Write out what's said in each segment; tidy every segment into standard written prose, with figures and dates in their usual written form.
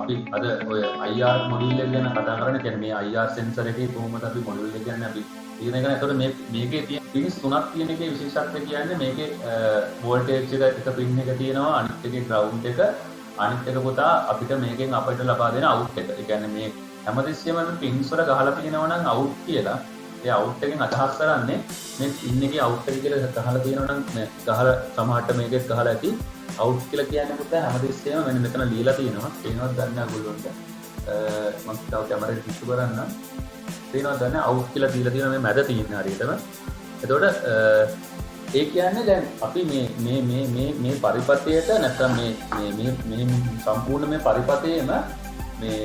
අපි අද ඔය IR මොඩියුල් එක ගැන කතා කරන්නේ. කියන්නේ මේ IR සෙන්සර් එකේ කොහොමද අපි මොඩියුල් එක කියන්නේ අපි ඉගෙන ගන්න. ඒතකොට මේකේ තියෙන පින්ස් තුනක් තියෙන එකේ විශේෂත්වය කියන්නේ මේකේ වෝල්ටේජ් එක පින් එක තියෙනවා, අනිත් එකේ ග්‍රවුන්ඩ් එක, අනිත් එක පුතා අපිට මේකෙන් අපිට ලබා දෙන අවුට් එක. ඒ කියන්නේ මේ හැමතිස්සෙම මේ පින්ස් වල ගහලා තියෙනවා නම් අවුට් කියලා. ඒ අවුට් එකෙන් අදහස් කරන්නේ මේ පින් එකේ අවුට් එක කියලා ගහලා තියෙනවා නම් මේ ගහලා සමහරට මේකෙත් ගහලා ඇති අවුට් කියලා කියන්නේ පුතා හැමතිස්සෙම මෙන්න මෙතන ලියලා තියෙනවා. පේනවද දන්නේ අගොල්ලොන්ට? මම තව කැමරේ පිටු කරන්න. පේනවද දන්නේ අවුට් කියලා දීලා තියෙනවා මේ මැද තියෙන හරියටම. එතකොට ඒ කියන්නේ දැන් අපි මේ පරිපථයට නැත්නම් මේ සම්පූර්ණ මේ පරිපථයේම මේ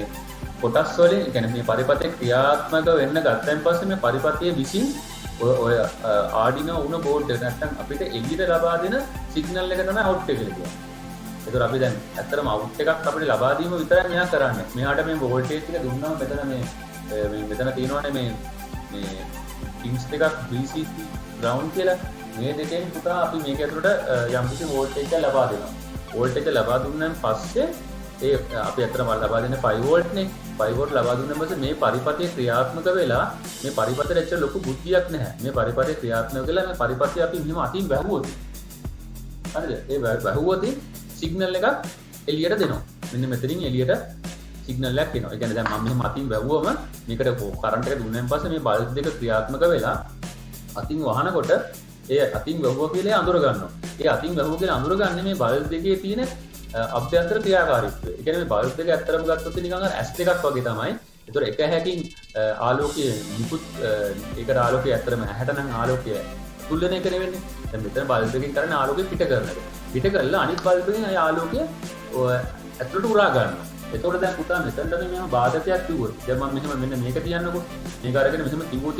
කොටස් වලින් කියන්නේ මේ පරිපථයේ ක්‍රියාත්මක වෙන්න ගත්තන් පස්සේ මේ පරිපථයේ විසින් ඔය ආඩිනෝ උන බෝඩ් එක නැත්නම් අපිට එළියට ලබා දෙන සිග්නල් එක තමයි අවුට් එක කියලා කියන්නේ. ඒතර අපි දැන් ඇත්තටම අවුට් එකක් අපිට ලබා දීම විතරක් මෙයා කරන්නේ. මෙයාට මේ වෝල්ටේජ් එක දුන්නාම මෙතන මේ මෙතන තියෙනවානේ මේ පින්ස් දෙකක් VCC ග්‍රවුන්ඩ් කියලා. මේ දෙකෙන් පුතා අපි මේක ඇතුළට යම්කිසි වෝල්ටේජ් එකක් ලබා දෙනවා. වෝල්ටේජ් එක ලබා දුන්නාන් පස්සේ ඒ අපි ඇත්තටම ලබා දෙන්නේ 5 වෝල්ට් නේ. 5 වෝල්ට් ලබා දුන්නාන් පස්සේ මේ පරිපථයේ ක්‍රියාත්මක වෙලා මේ පරිපථයට ඇත්තට ලොකු බුද්ධියක් නැහැ. මේ පරිපථයේ ක්‍රියාත්මක වෙලා මේ පරිපථය අපි මෙහෙම අතින් වැහුවොත් හරිද? ඒ වැහුවොත් සිග්නල් එකක් එළියට දෙනවා. මෙන්න මෙතනින් එළියට සිග්නල් එකක් එනවා. ඒ කියන්නේ දැන් මම මෙහෙම අතින් වැහුවම මේකට කරන්ට් එක දුන්නාන් පස්සේ මේ බල්බ් දෙක ක්‍රියාත්මක වෙලා අතින් වහනකොට ඒ අතින් වැහුවා කියලා අඳුර ගන්නවා. ඒ අතින් වැහුවා කියලා අඳුරගන්නේ මේ බල්බ් දෙකේ තියෙන අභ්‍යන්තර ක්‍රියාකාරීත්වය. ඒ කියන්නේ මේ බල්බ් දෙක ඇත්තටම ගත්තොත් නිකන් අර ඇස් දෙකක් වගේ තමයි. ඒතර එක හැකින් ආලෝකයේ නිකුත් ඒකට ආලෝකය ඇත්තටම ඇහැට නම් ආලෝකය තුල්ලන එක නෙවෙන්නේ. දැන් මෙතන බල්බ් එකකින් කරන ආලෝකය පිට කරන එක. පිට කරලා අනිත් බල්බ් එකෙන් අය ආලෝකය ඇතුළට උරා ගන්නවා. එතකොට දැන් පුතා මෙතනට මෙහෙම බාධකයක් කිව්වොත් දැන් මම මෙහෙම මෙන්න මේක තියන්නකෝ. මේක අරගෙන මෙහෙම කිව්වොත්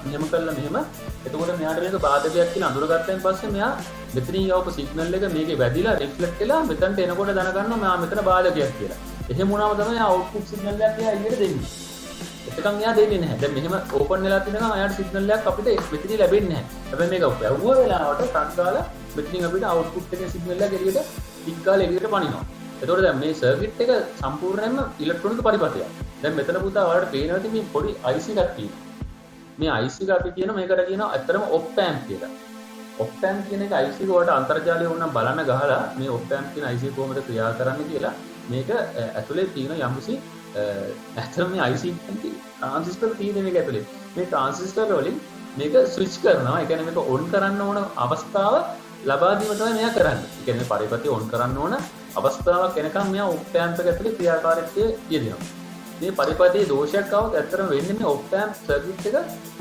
මෙහෙම කළා මෙහෙම. එතකොට මෙයාට මේක බාධකයක් කියලා අඳුරගත්තන් පස්සේ මෙයා මෙතනින් යවපු සිග්නල් එක මේකේ වැදිලා රිෆ්ලෙක්ට් වෙලා මෙතනට එනකොට දැනගන්නවා මෙයා මෙතන බාධකයක් කියලා. එහෙම වුණාම තමයි අවුට්පුට් සිග්නල් එකක් එයා එළියට දෙන්නේ. එතකන් එයා දෙන්නේ නැහැ. දැන් මෙහෙම ඕපන් වෙලා තියෙනකන් එයාට සිග්නල් එකක් අපිට මෙතනින් ලැබෙන්නේ නැහැ. හැබැයි මේක වැවුව වෙලාවට ටක් ගාලා මෙතනින් අපිට අවුට්පුට් එකේ සිග්නල් එක එළියට ටික් ගාලා එළියට පනිනවා. එතකොට දැන් මේ සර්කිට් එක සම්පූර්ණයෙන්ම ඉලෙක්ට්‍රොනික පරිපථයක්. දැන් මෙතන පුතා ඔයාලට පේනවා ඉතින් මේ පොඩි IC එකක් තියෙනවා. මේ IC එක අපි කියන මේකට කියනවා ඇත්තටම ඔප් ඇම්ප් කියලා. ඔප් ඇම්ප් කියන එක IC එක වලට අන්තර්ජාලය වුණා බලන්න ගහලා මේ ඔප් ඇම්ප් කියන IC එක කොහොමද ක්‍රියා කරන්නේ කියලා මේක ඇතුලේ තියෙන යම්කිසි ඇත්තටම මේ IC එකේ ට්‍රාන්සිස්ටර් තියෙන මේක ඇතුලේ. මේ ට්‍රාන්සිස්ටර් වලින් මේක ස්විච් කරනවා. ඒ කියන්නේ මේක ඔන් කරන්න ඕන අවස්ථාව ලබා දීම තමයි මෙයා කරන්නේ. ඒ කියන්නේ පරිපථය ඔන් කරන්න ඕන අවස්ථාවක් එනකම් මෙයා ඔප් ඇම්ප් එක ඇතුලේ ක්‍රියාකාරීත්වය යෙදෙනවා. මේ පරිපථයේ දෝෂයක් આવොත් ඇත්තටම වෙන්නේ මේ ඔප් ඇම්ප් සර්කිට් එක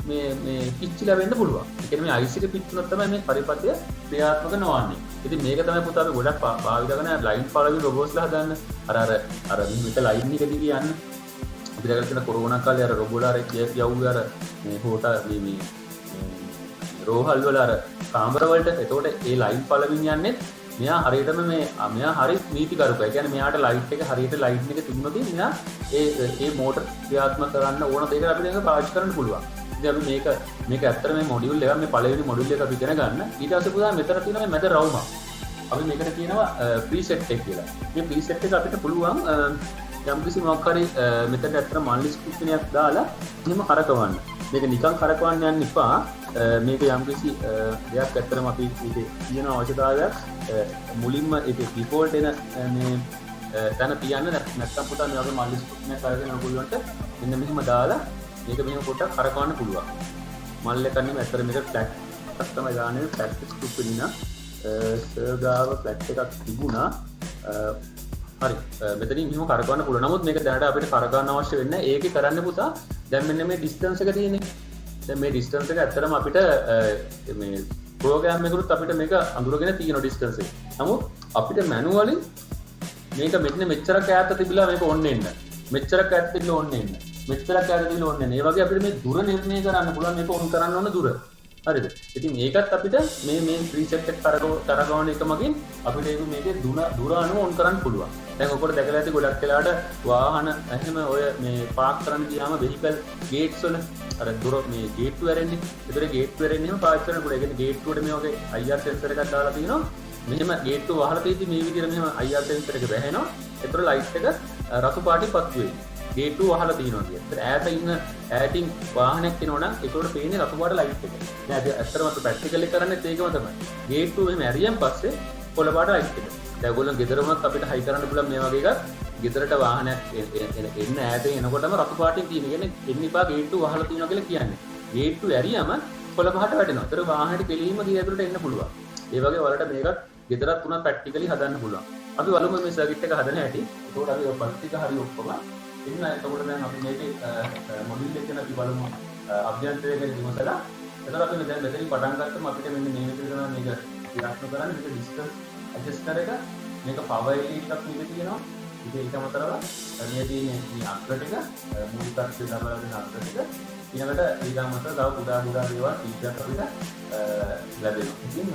මේ පිච්චිලා වෙන්න පුළුවන්. ඒ කියන්නේ මේ IC එක පිච්චුනොත් තමයි මේ පරිපථය ක්‍රියාත්මක නොවන්නේ. ඉතින් මේක තමයි පුතා අපි ගොඩක් භාවිත කරන ලයින් ෆලවින් රොබෝට්ස්ලා හදන්න. අර මේක ලයින් එකදී කියන්නේ අපි දැකලා තියෙන කොරෝනා කාලේ අර රොබෝලාර යවුවේ අර මේ හොට මේ රෝහල් වල අර කාමර වලට. එතකොට ඒ ලයින් ෆලවින් යන්නේ මෙයා හරියටම මෙයා හරි නීතිකරුකයි. ඒ කියන්නේ මෙයාට ලයිට් එක හරියට ලයිට් එක තිබුණොත් මෙයා ඒ මෝටර් ක්‍රියාත්මක කරන්න ඕන දෙයකට අපිට ඒක පාවිච්චි කරන්න පුළුවන්. ඉතින් අපි මේක ඇත්තට මේ මොඩියුල් එක මේ පළවෙනි මොඩියුල් එක අපි ඉගෙන ගන්න. ඊට පස්සේ පුතා මෙතන තියෙන මේ මැද රවුම. අපි මේකට කියනවා ප්‍රීසෙට් එක කියලා. මේ ප්‍රීසෙට් එක අපිට පුළුවන් යම්කිසි මොකක් හරි මෙතන ඇත්තට මල්ලි ස්ක්‍රිප්ට් එකක් දාලා එහෙම කරකවන්න. මේක නිකන් කරකවන්න යන්න එපා. මේක යම්කිසි දෙයක් ඇත්තටම අපි ඒකේ තියෙන අවශ්‍යතාවයක් මුලින්ම ඒකේ ඩිෆෝල්ට් එන මේ තැන තියන්න නැත්නම් පුතා මේ වගේ මල්ලි ස්ක්‍රිප්ට් එකක් අරගෙන ඔයගොල්ලන්ට මෙන්න මෙහෙම දාලා මේක මෙහෙම පොඩ්ඩක් කරකවන්න පුළුවන්. මල්ල එකක් නෙමෙයි ඇත්තට මේක ෆ්ලැට් එකක් තමයි දාන්නේ. ෆ්ලැට් ස්ක්‍රිප්ට් වෙනින සර්ගාව ෆ්ලැට් එකක් තිබුණා. හරි මෙතනින් මෙහෙම කරකවන්න පුළුවන්. නමුත් මේක දැනට අපිට කරකවන්න අවශ්‍ය වෙන්නේ නැහැ. ඒකේ කරන්න පුතා දැන් මෙන්න මේ ඩිස්ටන්ස් එක තියෙන්නේ. දැන් මේ ඩිස්ටන්ස් එක ඇත්තටම අපිට මේ ප්‍රෝග්‍රෑම් එකකට අපිට මේක අඳුරගෙන තියෙන ඩිස්ටන්ස් එක. නමුත් අපිට මැනුවලි මේක මෙන්න මෙච්චරක් ඈත තිබිලා මේක ඔන්න එන්න. මෙච්චරක් ඈත තිබිලා ඔන්න එන්න. මෙච්චරක් ඈත තිබිලා ඔන්න එන්න. ඒ වගේ අපිට මේ දුර නිර්ණය කරන්න පුළුවන් මේක ඔන් කරන්න ඕන දුර. හරිද? ඉතින් ඒකත් අපිට මේ ප්‍රීසෙට් එක කරගවන එක මගින් අපිට ඒක මේකේ දුර අනුව ඔන් කරන්න පුළුවන්. දැන් ඔකට දැකලා ඇති ගොඩක් වෙලාවට වාහන එහෙම ඔය මේ පාක් කරන්න ගියාම වෙහිකල් ගේට්ස් වල අර දුර මේ ගේට්ටු ඇරෙන්නේ. ඒතර ගේට්ටු ඇරෙන්නේ එහෙම පාවිච්චි කරන්න පුළුවන්. ඒ කියන්නේ ගේට්ටුවට මේ වගේ IR සෙන්සර් එකක් දාලා තිනවා. මෙහෙම ගේට්ටුව වහලා තියෙද්දි මේ විදිහට මෙහෙම IR sensor එක වැහෙනවා. ඒතර ලයිට් එක රතු පාටින් පත්තු වෙන්නේ. ගේට්ටුව වහලා තියෙනවා කියන්නේ. ඈත ඉන්න ඈතින් වාහනයක් එනවා නම් ඒකට පේන්නේ රතු පාට ලයිට් එක. දැන් ඇත්තටම අපි ප්‍රැක්ටිකලි කරන්නේ ඒකම තමයි. ගේට්ටුව මෙහෙම ඇරියන් පස්සේ කොළ පාට ලයිට් එක. දැන් ඔයගොල්ලෝ ගෙදර වුණත් අපිට හයි කරන්න පුළුවන් මේ වගේ එකක්. ගෙදරට වාහනයක් එන්න ඈත එනකොටම රතු පාටින් තියෙන. කියන්නේ එන්න එපා ගේට්ටුව වහලා තියෙනවා කියලා කියන්නේ. ගේට්ටුව ඇරියම කොළ පාට වැටෙනවා. ඒතර වාහනේට කෙලින්ම ගිය ඇතුළට එන්න පුළුවන්. ඒ වගේ වලට මේකත් ගෙදරත් තුනක් ප්‍රැක්ටිකලි හදන්න පුළුවන්. අපි බලමු මේ සර්කිට් එක හදන හැටි. ඒකෝට අපි ඔය පස්තික හරි ඔක්කොම ඉන්න. එතකොට දැන් අපි මේකේ මොඩියුල් එක ගැන අපි බලමු. අභ්‍යන්තරය ගැන විමසලා එතකොට අපි දැන් මෙතනින් පටන් ගත්තම අපිට මෙන්න මේ විදිහට තමයි මේක ක්‍රියාත්මක කරන්නේ. මේක ඩිස්ටන්ස් ඇඩ්ජස්ටර් එක, මේක පවර් එලිට් එකක් මේක තියෙනවා. ඉතින් ඒක අමතරව මේ තියෙන මේ අක්‍ර ටික මූලික අක්ෂර දබලා දෙන අක්‍ර ටික ඊළඟට ඊගාමත තව කුඩා දේවල් ෆීඩ්බැක් අපිට ලැබෙනවා. ඉතින්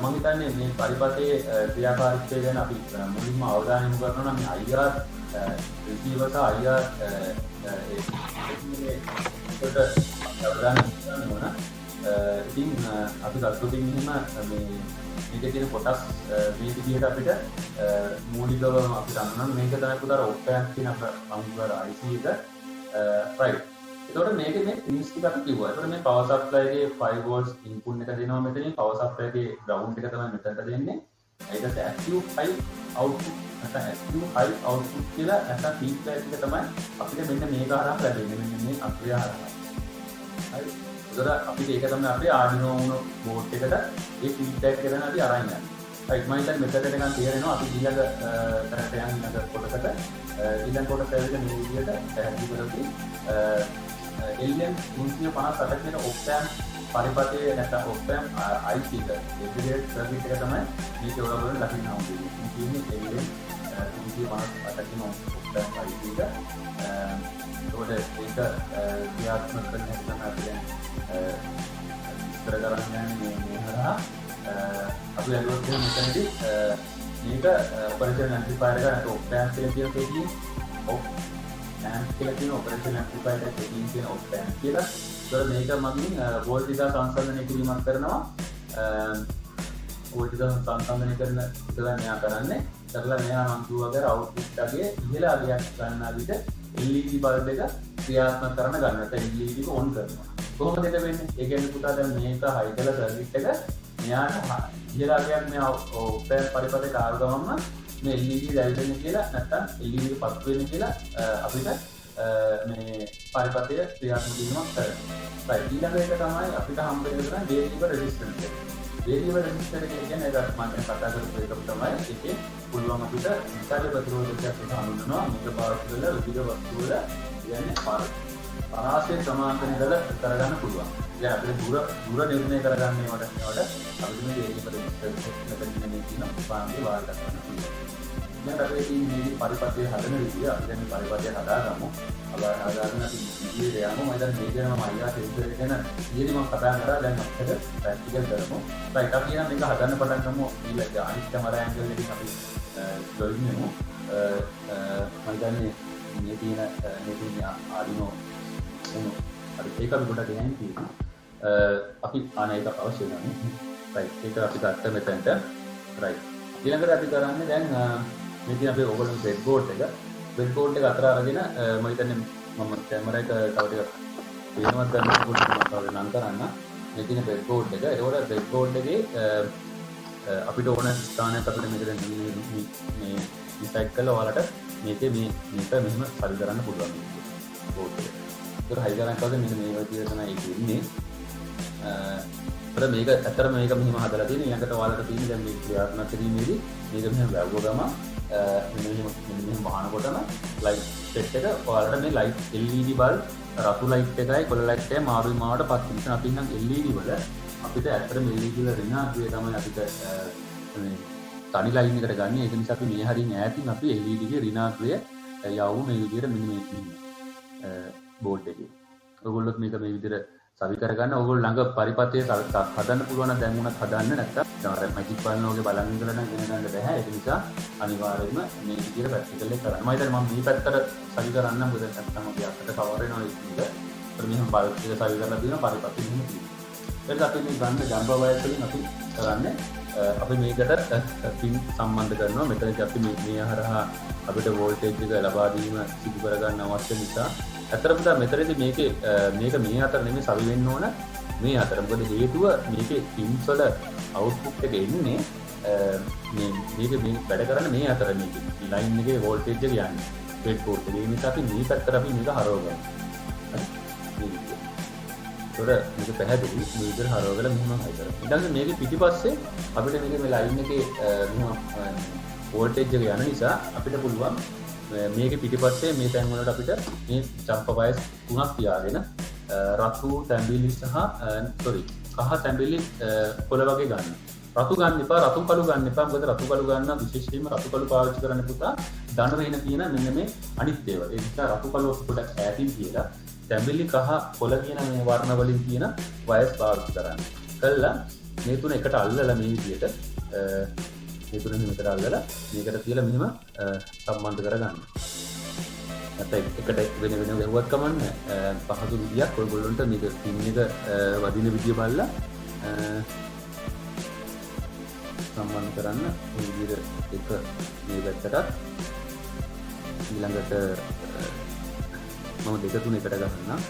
මම හිතන්නේ මේ පරිපතේ ක්‍රියාකාරීත්වය ගැන අපි මුලින්ම අවධානය යොමු කරනවා නම් මේ IR රිසීවර් සහ IR ඒකට අවධානය යොමු කරනවා. ඉතින් අපි ගත්තොත් මෙහෙම මේකේ තියෙන කොටස් මේ විදිහට අපිට මූලිකව අපි ගන්නවා. මේක තමයි පුතර ඔප් ඇම්ප් කියන අපේ IC එක right. එතකොට මේකේ මේ පින්ස් ටික අපි කිව්වා. එතකොට මේ පවර් සප්ලයි එකේ 5 volts ඉන්පුට් එක දෙනවා මෙතනින්. පවර් සප්ලයි එකේ ග්‍රවුන්ඩ් එක තමයි මෙතනට දෙන්නේ. ඒකට active high output නැත්නම් active high output කියලා නැත්නම් feedback එක තමයි අපිට මෙන්න මේක හරහා ලැබෙන්නේ. මෙන්න මේ අපේ හරහා. හරි. එතකොට අපිට ඒක තමයි අපේ Arduino Uno board එකට ඒ feedback එක දැන් අපි අරන් යන්නේ. right. මම හිතන්නේ මෙතනට නිකන් තේරෙනවා. අපි ඊළඟ කරට යන ඊළඟ කොටසට ඊළඟ කොටස ඇවිල්ලා මේ විදිහට පැහැදිලි කරලා LM 358 කියන ඔප් ඇම්ප් පරිපතේ නැත්නම් ඔප් ඇම්ප් IC එක ඉන්ටිග්‍රේටඩ් සර්කිට් එක තමයි මේක ඔයගොල්ලෝ ලකින්න හම්බෙන්නේ. මේ කියන්නේ LM 358 කියන ඔප් ඇම්ප් IC එක. ඒක ක්‍රියාත්මක කරන හැටි තමයි අපි දැන් විස්තර කරන්නේ මේ හරහා. අපි අලුත් මෙතනදී මේක ඔපරේෂන් ඇම්ප්ලිෆයර් එක නැත්නම් ඔප් ඇම්ප් කියලා කියන්නේ ඔප් ඇම්ප් කියලා කියන ඔපරේෂන් ඇම්ප්ලිෆයර් එකේ තියෙන ඔප් ඇම්ප් කියලා. ඒතර මේක මගින් වෝල්ටේජ් සංසන්දනය කිරීමක් කරනවා. වෝල්ටේජ් සංසන්දනය කරන ඉතලා මෙයා කරන්නේ. කරලා මෙයා මම කිව්වා වගේ අවුට්පුට් එකේ ඉහළ අගයක් ගන්නා විට LED බල්බ් එක ක්‍රියාත්මක කරන ගන්නට LED එක ඔන් කරනවා. කොහොමද ඒක වෙන්නේ? ඒ කියන්නේ පුතා දැන් මේක හයි කළ සර්කිට් එක මෙයාට ඉහළ අගයක් මේ ඔප් ඇම්ප් පරිපතේ කාර්ය ගමන්ම මේ LED දැල්වෙන්නේ කියලා නැත්නම් LED එක පත් වෙන්නේ කියලා අපිට මේ පරිපතය ක්‍රියාත්මක කිරීමක් කරනවා. right. ඊළඟ එක තමයි අපිට හම්බ වෙන variable resistance එක. variable resistance එක කියන්නේ ඒක මම කතා කරපු එක තමයි. ඒකේ පුළුවන් අපිට විශාල ප්‍රතිරෝධකයක් එක හඳුන්වනවා. මේක පාවිච්චි කරලා විවිධ වස්තු වල කියන්නේ පරාසය සමාන්තර ඉඳලා කරගන්න පුළුවන්. දැන් අපිට දුර නිර්ණය කරගන්න ඒවට අපිට මේ variable resistance එක මෙතන තියෙන පාන්දේ වාර කරන්න පුළුවන්. දැන් අපි මේ පරිපතේ හදන විදිය අපි දැන් මේ පරිපතේ හදාගමු. හදාගන්න අපි ඉතිරි යමු. මම දැන් මේ ගැන මම අයියා සෙන්සර් එක ගැන ඊයේ මම කතා කරා. දැන් අපිට ප්‍රැක්ටිකල් කරමු. right. අපි නම් මේක හදන්න පටන් ගමු. ඊළඟ අනිත් කැමරා ඇන්ගල් එකකින් අපි ජොයින් වෙමු. මම දන්නේ මේ තියෙන Arduino Uno අපි ඒක අපි පොඩ්ඩක් ගෙනියන්න තියෙනවා. අපි අනේක අවශ්‍ය නැහැ. right. ඒක අපි ගත්ත මෙතනට. right. ඊළඟට අපි කරන්නේ දැන් මේ තියෙන අපේ ඕගොල්ලෝ බ්‍රෙඩ් බෝඩ් එක අතර අරගෙන මම හිතන්නේ මම කැමරා එක තව ටිකක් වෙනවත් ගන්න ඕනේ නම් කරන්න. මේ තියෙන බ්‍රෙඩ් බෝඩ් එක. ඒකෝර බ්‍රෙඩ් බෝඩ් එකේ අපිට ඕන ස්ථානයක් අපිට මේක මේ ඩිසයිඩ් කරලා ඔයාලට මේකේ මේක මෙහෙම හරි කරන්න පුළුවන් බෝඩ් එක. ඒක හරි කරන්න කවද මෙන්න මේ විදිහට තමයි ඒක ඉන්නේ. මේක ඇත්තටම මේක මෙහෙම හදලා තියෙන. ඊළඟට ඔයාලට තියෙන දැන් මේ ක්‍රියාත්මක කිරීමේදී මේක මෙහෙම වැවුව ගම මෙහෙම වහනකොටම ලයිට් සෙට් එක ඔයාලට මේ ලයිට් LED බල්බ් රතු ලයිට් එකයි කොළ ලයිට් එකයි මාරුයි මාවට පත් වෙනවා. අපි නම් LED වල අපිට ඇත්තටම LED වල ඍණාත්මකය තමයි අපිට මේ තනි ලයින් එකට ගන්න. ඒක නිසා අපි මේ හරින් ඈතින් අපි LED ගේ ඍණාත්මකය යවමු මේ විදිහට මෙන්න මේ බෝඩ් එකේ. ඔයගොල්ලොත් මේක මේ විදිහට සවි කරගන්න. ඔයගොල්ලෝ ළඟ පරිපතේ හදන්න පුළුවන් නම් දැන් උනත් හදන්න. නැත්තම් මැජික් බලන වගේ බලන් ඉඳලා නම් ගෙන ගන්න බෑ. ඒක නිසා අනිවාර්යයෙන්ම මේ විදිහට ප්‍රැක්ටිකල් එක කරන්න. මම හිතන්නේ මම මේ පැත්තට සවි කරන්න මොකද නැත්තම් අපි අතට කවර් වෙනවා ඒක නිසා. ඒත් මෙහෙම බල්බ් එක සවි කරලා තියෙනවා පරිපතේ මෙහෙම තියෙනවා. ඊට අපි මේ ගන්න ජම්බර් වයර් වලින් අපි කරන්නේ අපි මේකට පින් සම්බන්ධ කරනවා. මෙතනදී අපි මේ හරහා අපිට වෝල්ටේජ් එක ලබා දීම සිදු කර ගන්න අවශ්‍ය නිසා අතරම මෙතනදී මේක මේ අතර නෙමෙයි සවි වෙන්න ඕන මේ අතර. මොකද හේතුව මේකේ පින්ස් වල අවුට්පුට් එක එන්නේ මේක වැඩ කරන්නේ මේ අතර මේක ලයින් එකේ වෝල්ටේජ් එක යන්නේ බ්‍රෙඩ් බෝඩ් එකේ. ඒ නිසා අපි මේ පැත්තට අපි මේක හරවගන්නවා. හරි. මේක පැහැදිලි මේ විදිහට හරවගලා මෙහෙම හයි කරනවා. ඊට පස්සේ මේකේ පිටිපස්සේ අපිට මේ ලයින් එකේ මෙහෙම වෝල්ටේජ් එක යන නිසා අපිට පුළුවන් මේකේ පිටිපස්සේ මේ තැන් වලට අපිට මේ ජම්පර් වයර්ස් තුනක් තියාගෙන රතු තැඹිලි සහ කහ තැඹිලි පොළ වගේ ගන්න. රතු ගන්න එපා, රතු කළු ගන්න එපා. මොකද රතු කළු ගන්න විශේෂයෙන්ම රතු කළු පාවිච්චි කරන්න පුතා දන වෙන කියන මෙන්න මේ අනිත් ඒවා. ඒ නිසා රතු කළු පොඩක් ඈතින් කියලා තැඹිලි කහ පොළ කියන මේ වර්ණ වලින් කියන වයර්ස් පාවිච්චි කරන්න. කළා මේ තුන එකට අල්ලලා මේ විදිහට මේ තුන මෙතන අල්ලලා මේකට තියලා මෙහෙම සම්බන්ධ කරගන්න. නැත්නම් එකට වෙන ගැහුවත් කමන්නේ පහසු විදියක් ඔයගොල්ලන්ට මේක පින් එක වදින විදිය බලලා සම්බන්ධ කරන්න. මේ විදිහට එක මේ පැත්තට ඊළඟට මම දෙක තුන එකට ගන්නම්.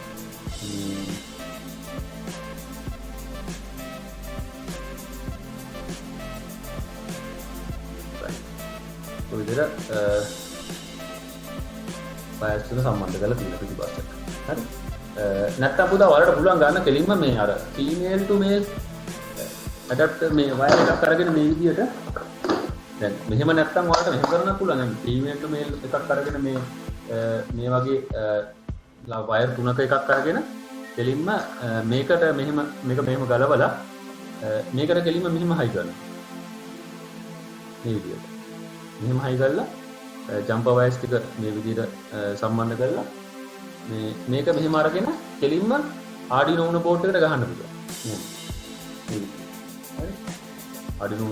ඔය විදිහට වයර්ස් තුන සම්බන්ධ කරලා තියෙන පිටිපස්සට. හරි. නැත්තම් පුතා ඔයාලට පුළුවන් ගන්න කෙලින්ම මේ අර female to male adapter මේ වයර් එකක් අරගෙන මේ විදිහට දැන් මෙහෙම නැත්තම් ඔයාලට මෙහෙම කරන්න පුළුවන්. දැන් female to male එකක් අරගෙන මේ වගේ වයර් තුනක එකක් අරගෙන කෙලින්ම මේකට මෙහෙම මෙහෙම ගලවලා මේකට කෙලින්ම මෙහෙම හයි කරනවා. මේ විදිහට. මෙහෙම හයි කරලා ජම්පර් වයර්ස් ටික මේ විදිහට සම්බන්ධ කරලා මේක මෙහෙම අරගෙන කෙලින්ම ආඩිනෝ උන බෝඩ් එකට ගහන්න පුළුවන්. හරි. ආඩිනෝ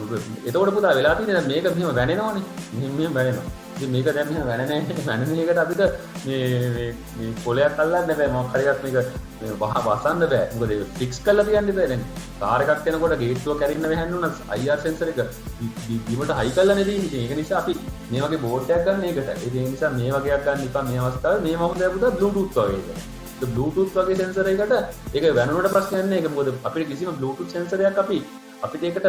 එතකොට පුතා වෙලා තියෙන්නේ මේක මෙහෙම වැනෙනවනේ. මෙහෙම වැනෙනවා. ඉතින් මේක දැන් මෙහෙම වැනෙන එකට අපිට මේ පොලයක් අල්ලන්න බෑ. මොකක් හරි එකක් මේක වසන්න බෑ. මොකද ඒක ෆික්ස් කරලා තියන්න බෑ දැන්. කාර් එකක් යනකොට ගේට්ටුව කැරින්න වෙහන්න උනත් IR සෙන්සර් එක බීමට හයි කරලා නෙදී ඉන්නේ. ඒක නිසා අපි මේ වගේ බෝඩ් එකක් ගන්න ඒකට. ඒ නිසා මේ වගේක් ගන්න ඉපා මේ අවස්ථාවේ මේ මොකද පුතා Bluetooth වගේ එක. ඒ Bluetooth වගේ සෙන්සර් එකකට ඒක වැනුනට ප්‍රශ්නයක් නෑ. ඒක මොකද අපිට කිසිම Bluetooth සෙන්සර් එකක් අපිට ඒකට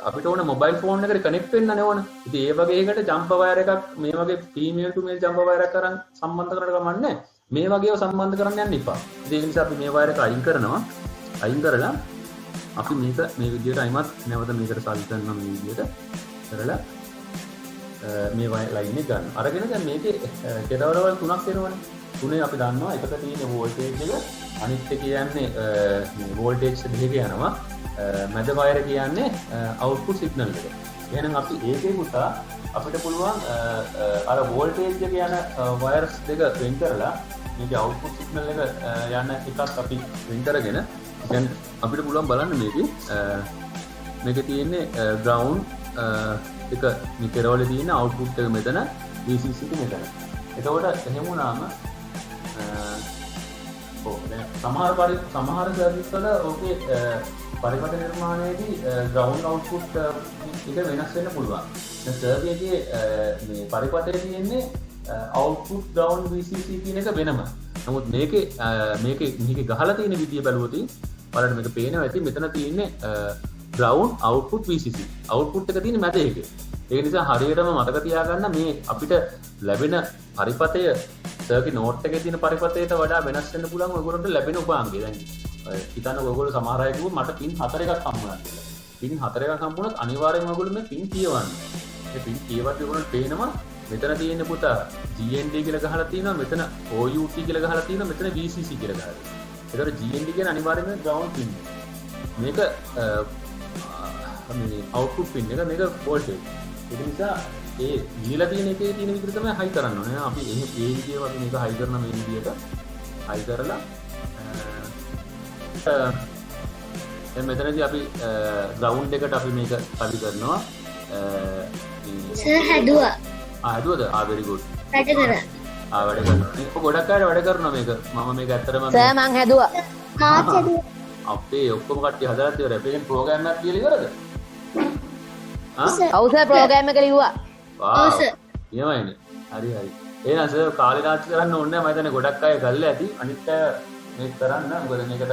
අපිට ඕන මොබයිල් ෆෝන් එකට කනෙක්ට් වෙන්න ඕන. ඉතින් ඒ වගේ එකට ජම්පර් වයර් එකක් මේ වගේ female to male ජම්පර් වයර් එකක් අරන් සම්බන්ධ කරන්න කමන්නේ. මේ වගේව සම්බන්ධ කරන්න යන්න එපා. ඒ නිසා අපි මේ වයර් එක අයින් කරනවා. අයින් කරලා අපි මේක මේ විදිහට අයිමත් නැවත මේකට සල්ලි කරනවා මේ විදිහට කරලා මේ ලයින් එක ගන්න. අරගෙන දැන් මේකේ කෙරවරවල් තුනක් වෙනවනේ. තුනේ අපි දන්නවා එකක තියෙන වෝල්ටේජ් එක අනිත් එක කියන්නේ මේ වෝල්ටේජ් දෙක යනවා. මැද වයර කියන්නේ අවුට්පුට් සිග්නල් එක. එහෙනම් අපි ඒකේ පුතා අපිට පුළුවන් අර වෝල්ටේජ් එක යන වයර්ස් දෙක වෙන් කරලා මේකේ අවුට්පුට් සිග්නල් එක යන එකක් අපි වෙන් කරගෙන දැන් අපිට පුළුවන් බලන්න මේකේ තියෙන්නේ ග්‍රවුන්ඩ් එක මේ කෙරවල තියෙන අවුට්පුට් එක මෙතන VCC එක මෙතන. එතකොට එහෙම වුණාම සමහර සර්කිට් වල ඕකේ පරිපථ නිර්මාණයේදී ග්‍රවුන්ඩ් අවුට්පුට් එක වෙනස් වෙන්න පුළුවන්. දැන් සර්කිට්ගේ මේ පරිපථයේ තියෙන්නේ අවුට්පුට් ග්‍රවුන්ඩ් VCC කියන එක වෙනම. නමුත් මේකේ ගහලා තියෙන විදිය බැලුවොත් බලන්න මේක පේනවා ඇති මෙතන තියෙන්නේ ග්‍රවුන්ඩ් අවුට්පුට් VCC. අවුට්පුට් එක තියෙන්නේ මැද එකේ. ඒ නිසා හරියටම මතක තියාගන්න මේ අපිට ලැබෙන පරිපථය සර්කිට් නෝට් එකේ තියෙන පරිපථයට වඩා වෙනස් වෙන්න පුළුවන් ඔයගොල්ලන්ට ලැබෙන උපාංගය. දැන් හිතන්න ඔයගොල්ලෝ සමහර අය කිව්වොත් මට පින් 4 එකක් හම්බුණා කියලා. පින් 4 එකක් හම්බුණොත් අනිවාර්යයෙන්ම ඔයගොල්ලෝ මේ පින් කියවන්න. මේ පින් කියවත් ඔයගොල්ලන්ට පේනවා මෙතන තියෙන පුතා GND කියලා ගහලා තියෙනවා, මෙතන OUT කියලා ගහලා තියෙනවා, මෙතන VCC කියලා ගහලා තියෙනවා. ඒතර GND කියන්නේ අනිවාර්යයෙන්ම ග්‍රවුන්ඩ් පින්. මේක මේ අවුට්පුට් පින් එක මේක වෝල්ටේජ්. ඒක නිසා ඒ දීලා තියෙන එකේ තියෙන විදිහට තමයි හයි කරන්න ඕනේ. අපි මේ විදිහව අපි මේක හයි කරන මේ විදිහට හයි කරලා දැන් මෙතනදී අපි ග්‍රවුන්ඩ් එකට අපි මේක සවි කරනවා. සර් හැදුවා. හැදුවද? very good. වැඩ කරා. වැඩ කරනවා. මේක ගොඩක් අය වැඩ කරනවා මේක. මම මේක ඇත්තටම සර් මං හැදුවා. මාත් හැදුවා. අපේ ඔක්කොම කට්ටිය හදලා ඉවරයි. අපේ ප්‍රෝග්‍රෑම් එකක් කියලා ඉවරද? ඔව් සර් ප්‍රෝග්‍රෑම් එක ලිව්වා. ඔව් සර්. එහෙමයිනේ. හරි හරි. එහෙනම් සර් කාලේ නාස්ති කරන්න ඕනේ නැහැ. මම හිතන්නේ ගොඩක් අය කරලා ඇති. අනිත් අය මේක කරන්න. මොකද මේකට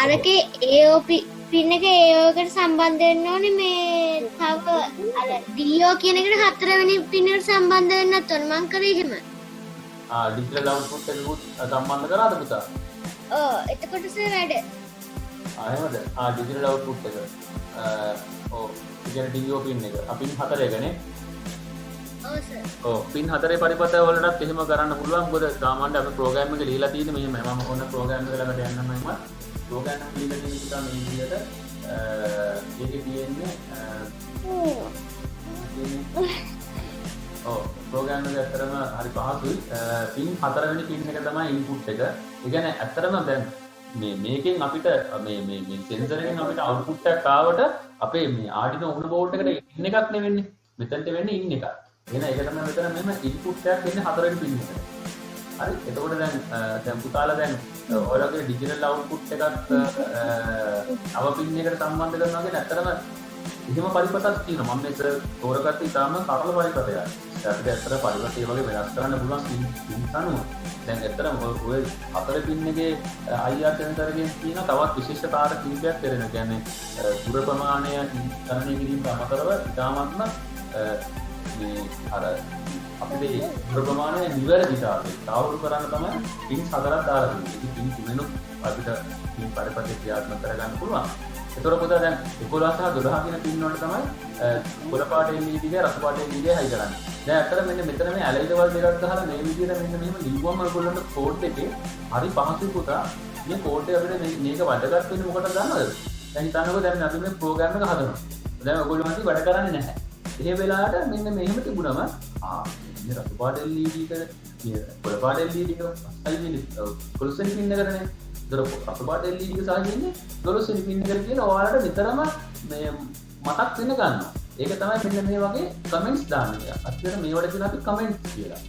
අරකේ AOP පින් එක AO-කට සම්බන්ධ වෙන්න ඕනේ මේ තව අර DO කියන එකට හතරවෙනි පින් එකට සම්බන්ධ වෙන්නත් ඕන මං කරේ එහෙම. ඩිජිටල් අවුට්පුට් එකකුත් සම්බන්ධ කරාද පුතා? ඔව් එතකොට සර් වැඩ. එහෙමද? ඩිජිටල් අවුට්පුට් එක. ඔව් ඉතින් DO පින් එක. අපි 4 නේ. ඔව් සර්. ඔව් පින් 4 පරිපත වලටත් එහෙම කරන්න පුළුවන්. මොකද සාමාන්‍ය අපි ප්‍රෝග්‍රෑම් එක ලියලා තියෙන්නේ මෙහෙම. මම ඕන ප්‍රෝග්‍රෑම් එක ළඟට යන්නම මම ප්‍රෝග්‍රෑම් එක ලියලා තියෙන පුතා මේ විදිහට ඒකේ තියෙන්නේ ප්‍රෝග්‍රෑම් එක ඇත්තටම හරි පහසුයි. පින් 4 වෙනි පින් එක තමයි ඉන්පුට් එක. ඒ කියන්නේ ඇත්තටම දැන් මේකෙන් අපිට මේ සෙන්සර් එකෙන් අපිට අවුට්පුට් එකක් ආවට අපේ මේ Arduino Uno board එකට ඉන් එකක් නෙවෙන්නේ. මෙතනට වෙන්නේ ඉන් එකක්. එහෙනම් ඒක තමයි මෙතන මෙන්න ඉන්පුට් එකක් දෙන්නේ 4 වෙනි පින් එකට. හරි. එතකොට දැන් පුතාලා දැන් ඔයගොල්ලෝගේ ඩිජිටල් අවුට්පුට් එකත් අව පින් එකට සම්බන්ධ කරනවා කියන්නේ ඇත්තටම එහෙම පරිපතක් තියෙනවා. මම මේක තෝරගත්තේ ඉතාලම සරල පරිපතයක්. අපිට ඇත්තට පරිපතය වගේ වෙනස් කරන්න පුළුවන් පින් අනුව. දැන් ඇත්තටම ඔය 4 පින් එකේ IR සෙන්සර් එකෙන් තියෙන තවත් විශේෂතාවර කීපයක් දෙරෙන. කියන්නේ දුර ප්‍රමාණය ගණනය කිරීමට අමතරව ඉතාමත්ම මේ අර අපේ දුර ප්‍රමාණය නිවැරදිව තාවුරු කරන්න තමයි පින් 4ක් දාලා තියෙන්නේ. ඉතින් පින් 3නුත් අපිට පින් පරිපතේ ක්‍රියාත්මක කරගන්න පුළුවන්. ඒතර පුතා දැන් 11 සහ 12 කියන පින් වලට තමයි කොළ පාට LED එක රතු පාට LED එක හයි කරන්නේ. දැන් අතන මෙන්න මෙතන මේ ඇලයි ලෙවල් දෙකක් ගහලා මේ විදිහට මෙන්න මෙහෙම ලිව්වම ඔයගොල්ලන්ට කෝඩ් එකේ හරි පහසුයි පුතා. මේ කෝඩ් එක අපිට මේක වැදගත් වෙන්නේ මොකටද දන්නවද? දැන් හිතන්නකෝ දැන් අපි මේ ප්‍රෝග්‍රෑම් එක හදනවා. දැන් ඔයගොල්ලෝ මන්ති වැඩ කරන්නේ නැහැ. ඒ වෙලාවට මෙන්න මෙහෙම තිබුණම මේ රතු පාට LED එක මේ කොළ පාට LED එක හයි වෙන්නේ කොල්සෙන් පින් එකකටනේ. දර අපපාට LED එක සාහින්නේ 12 වෙනි පින් එකට කියලා ඔයාලට විතරම මේ මතක් වෙන්න ගන්නවා. ඒක තමයි මෙන්න මේ වගේ කමෙන්ට්ස් දාන්න එක. අත්‍යවශ්‍ය මේවට කියන අපි කමෙන්ට්ස් කියලා.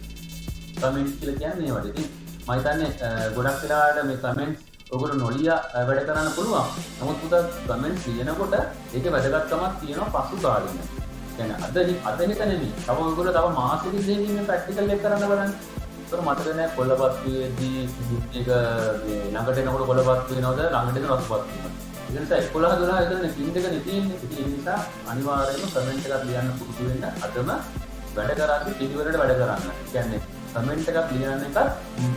කමෙන්ට්ස් කියලා කියන්නේ මේවට. ඉතින් මම හිතන්නේ ගොඩක් වෙලාවට මේ කමෙන්ට්ස් ඔයගොල්ලෝ නොලිය වැඩ කරන්න පුළුවන්. නමුත් පුතා කමෙන්ට්ස් ලියනකොට ඒකේ වැදගත්කමක් තියෙනවා පසු කාලෙම. කියන්නේ අද හිත නෙමෙයි. තව ඔයගොල්ලෝ තව මාසෙකින් දෙකකින් ප්‍රැක්ටිකල් එක කරන්න බලන්න. ඒතර මතක නැහැ කොළපත් වේදී මේක මේ ළඟට එනකොට කොළපත් වෙනවද ළඟට එන රසපත් වෙනවද. ඒ නිසා 11 12 එතන පින් දෙක නෙතින්නේ. ඒ නිසා අනිවාර්යයෙන්ම කමෙන්ට් එකක් ලියන්න පුරුදු වෙන්න අදම වැඩ කරද්දී පිළිවෙලට වැඩ කරන්න. කියන්නේ කමෙන්ට් එකක් ලියන්න එකත්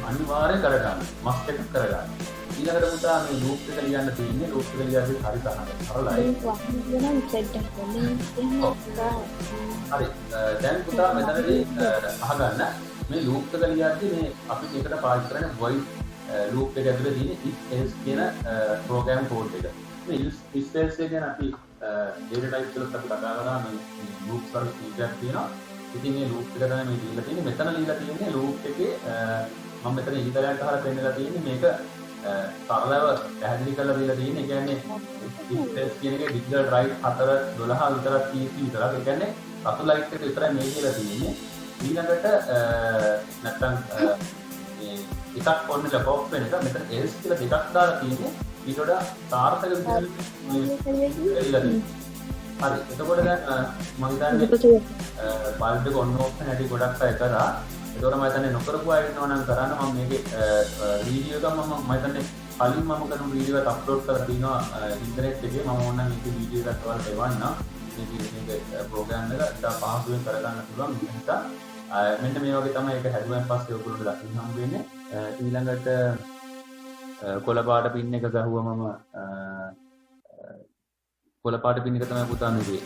අනිවාර්යෙන් කරගන්න. මස්ට් එකක් කරගන්න. ඊළඟට පුතා මේ ලූප් එක ලියන්න තියෙන්නේ ලූප් එක ලියද්දී හරි සරලයි. හරි. දැන් පුතා මෙතනදී අහගන්න මේ ලූප් එක ලියද්දී මේ අපි ඒකට පාවිච්චි කරන්නේ void ලූප් එක ඇතුලේ තියෙන if else කියන ප්‍රෝග්‍රෑම් කෝඩ් එක. මේ if else එක ගැන අපි data type වලත් අපි කතා කරා මේ ලූප්ස් වල කීපයක් තියෙනවා. ඉතින් මේ ලූප් එක තමයි මේ දීලා තියෙන්නේ. මෙතන දීලා තියෙන්නේ ලූප් එකේ මම මෙතන ඊතරයක් අහලා පෙන්නලා තියෙන්නේ මේක සරලව පැහැදිලි කරලා දීලා තියෙන්නේ. ඒ කියන්නේ if else කියන එකේ digital write 4 12 විතරක් විතරක්. ඒ කියන්නේ රතු ලයිට් එක විතරයි මේ කියලා තියෙන්නේ. ඊළඟට නැත්තම් මේ එකක් ඔන්න ලොක් වෙන එක මෙතන else කියලා දෙකක් දාලා තියෙන්නේ. ඊට වඩා සාර්ථක විදිහට මේ හරි. එතකොට දැන් මම හිතන්නේ බල්බ් එක ඔන් ඔෆ් වෙන හැටි ගොඩක් අය කරා. ඒතකොට මම හිතන්නේ නොකරපු අය ඉන්නවා නම් කරන්න. මම මේකේ වීඩියෝ එක මම හිතන්නේ කලින් මම කරන වීඩියෝ එක අප්ලෝඩ් කරලා තිනවා ඉන්ටර්නෙට් එකේ. මම ඕනනම් මේක වීඩියෝ එකක් ඔයාලට එවන්නම්. මේක ප්‍රෝග්‍රෑම් එක ඉතා පහසුවෙන් කරගන්න පුළුවන්. නිසා මෙන්න මේ වගේ තමයි ඒක හැදුවෙන් පස්සේ ඔයගොල්ලෝ දකින්න හම්බ වෙන්නේ. ඊළඟට කොළ පාට පින් එක ගහුවම කොළ පාට පින් එක තමයි පුතා මේකේ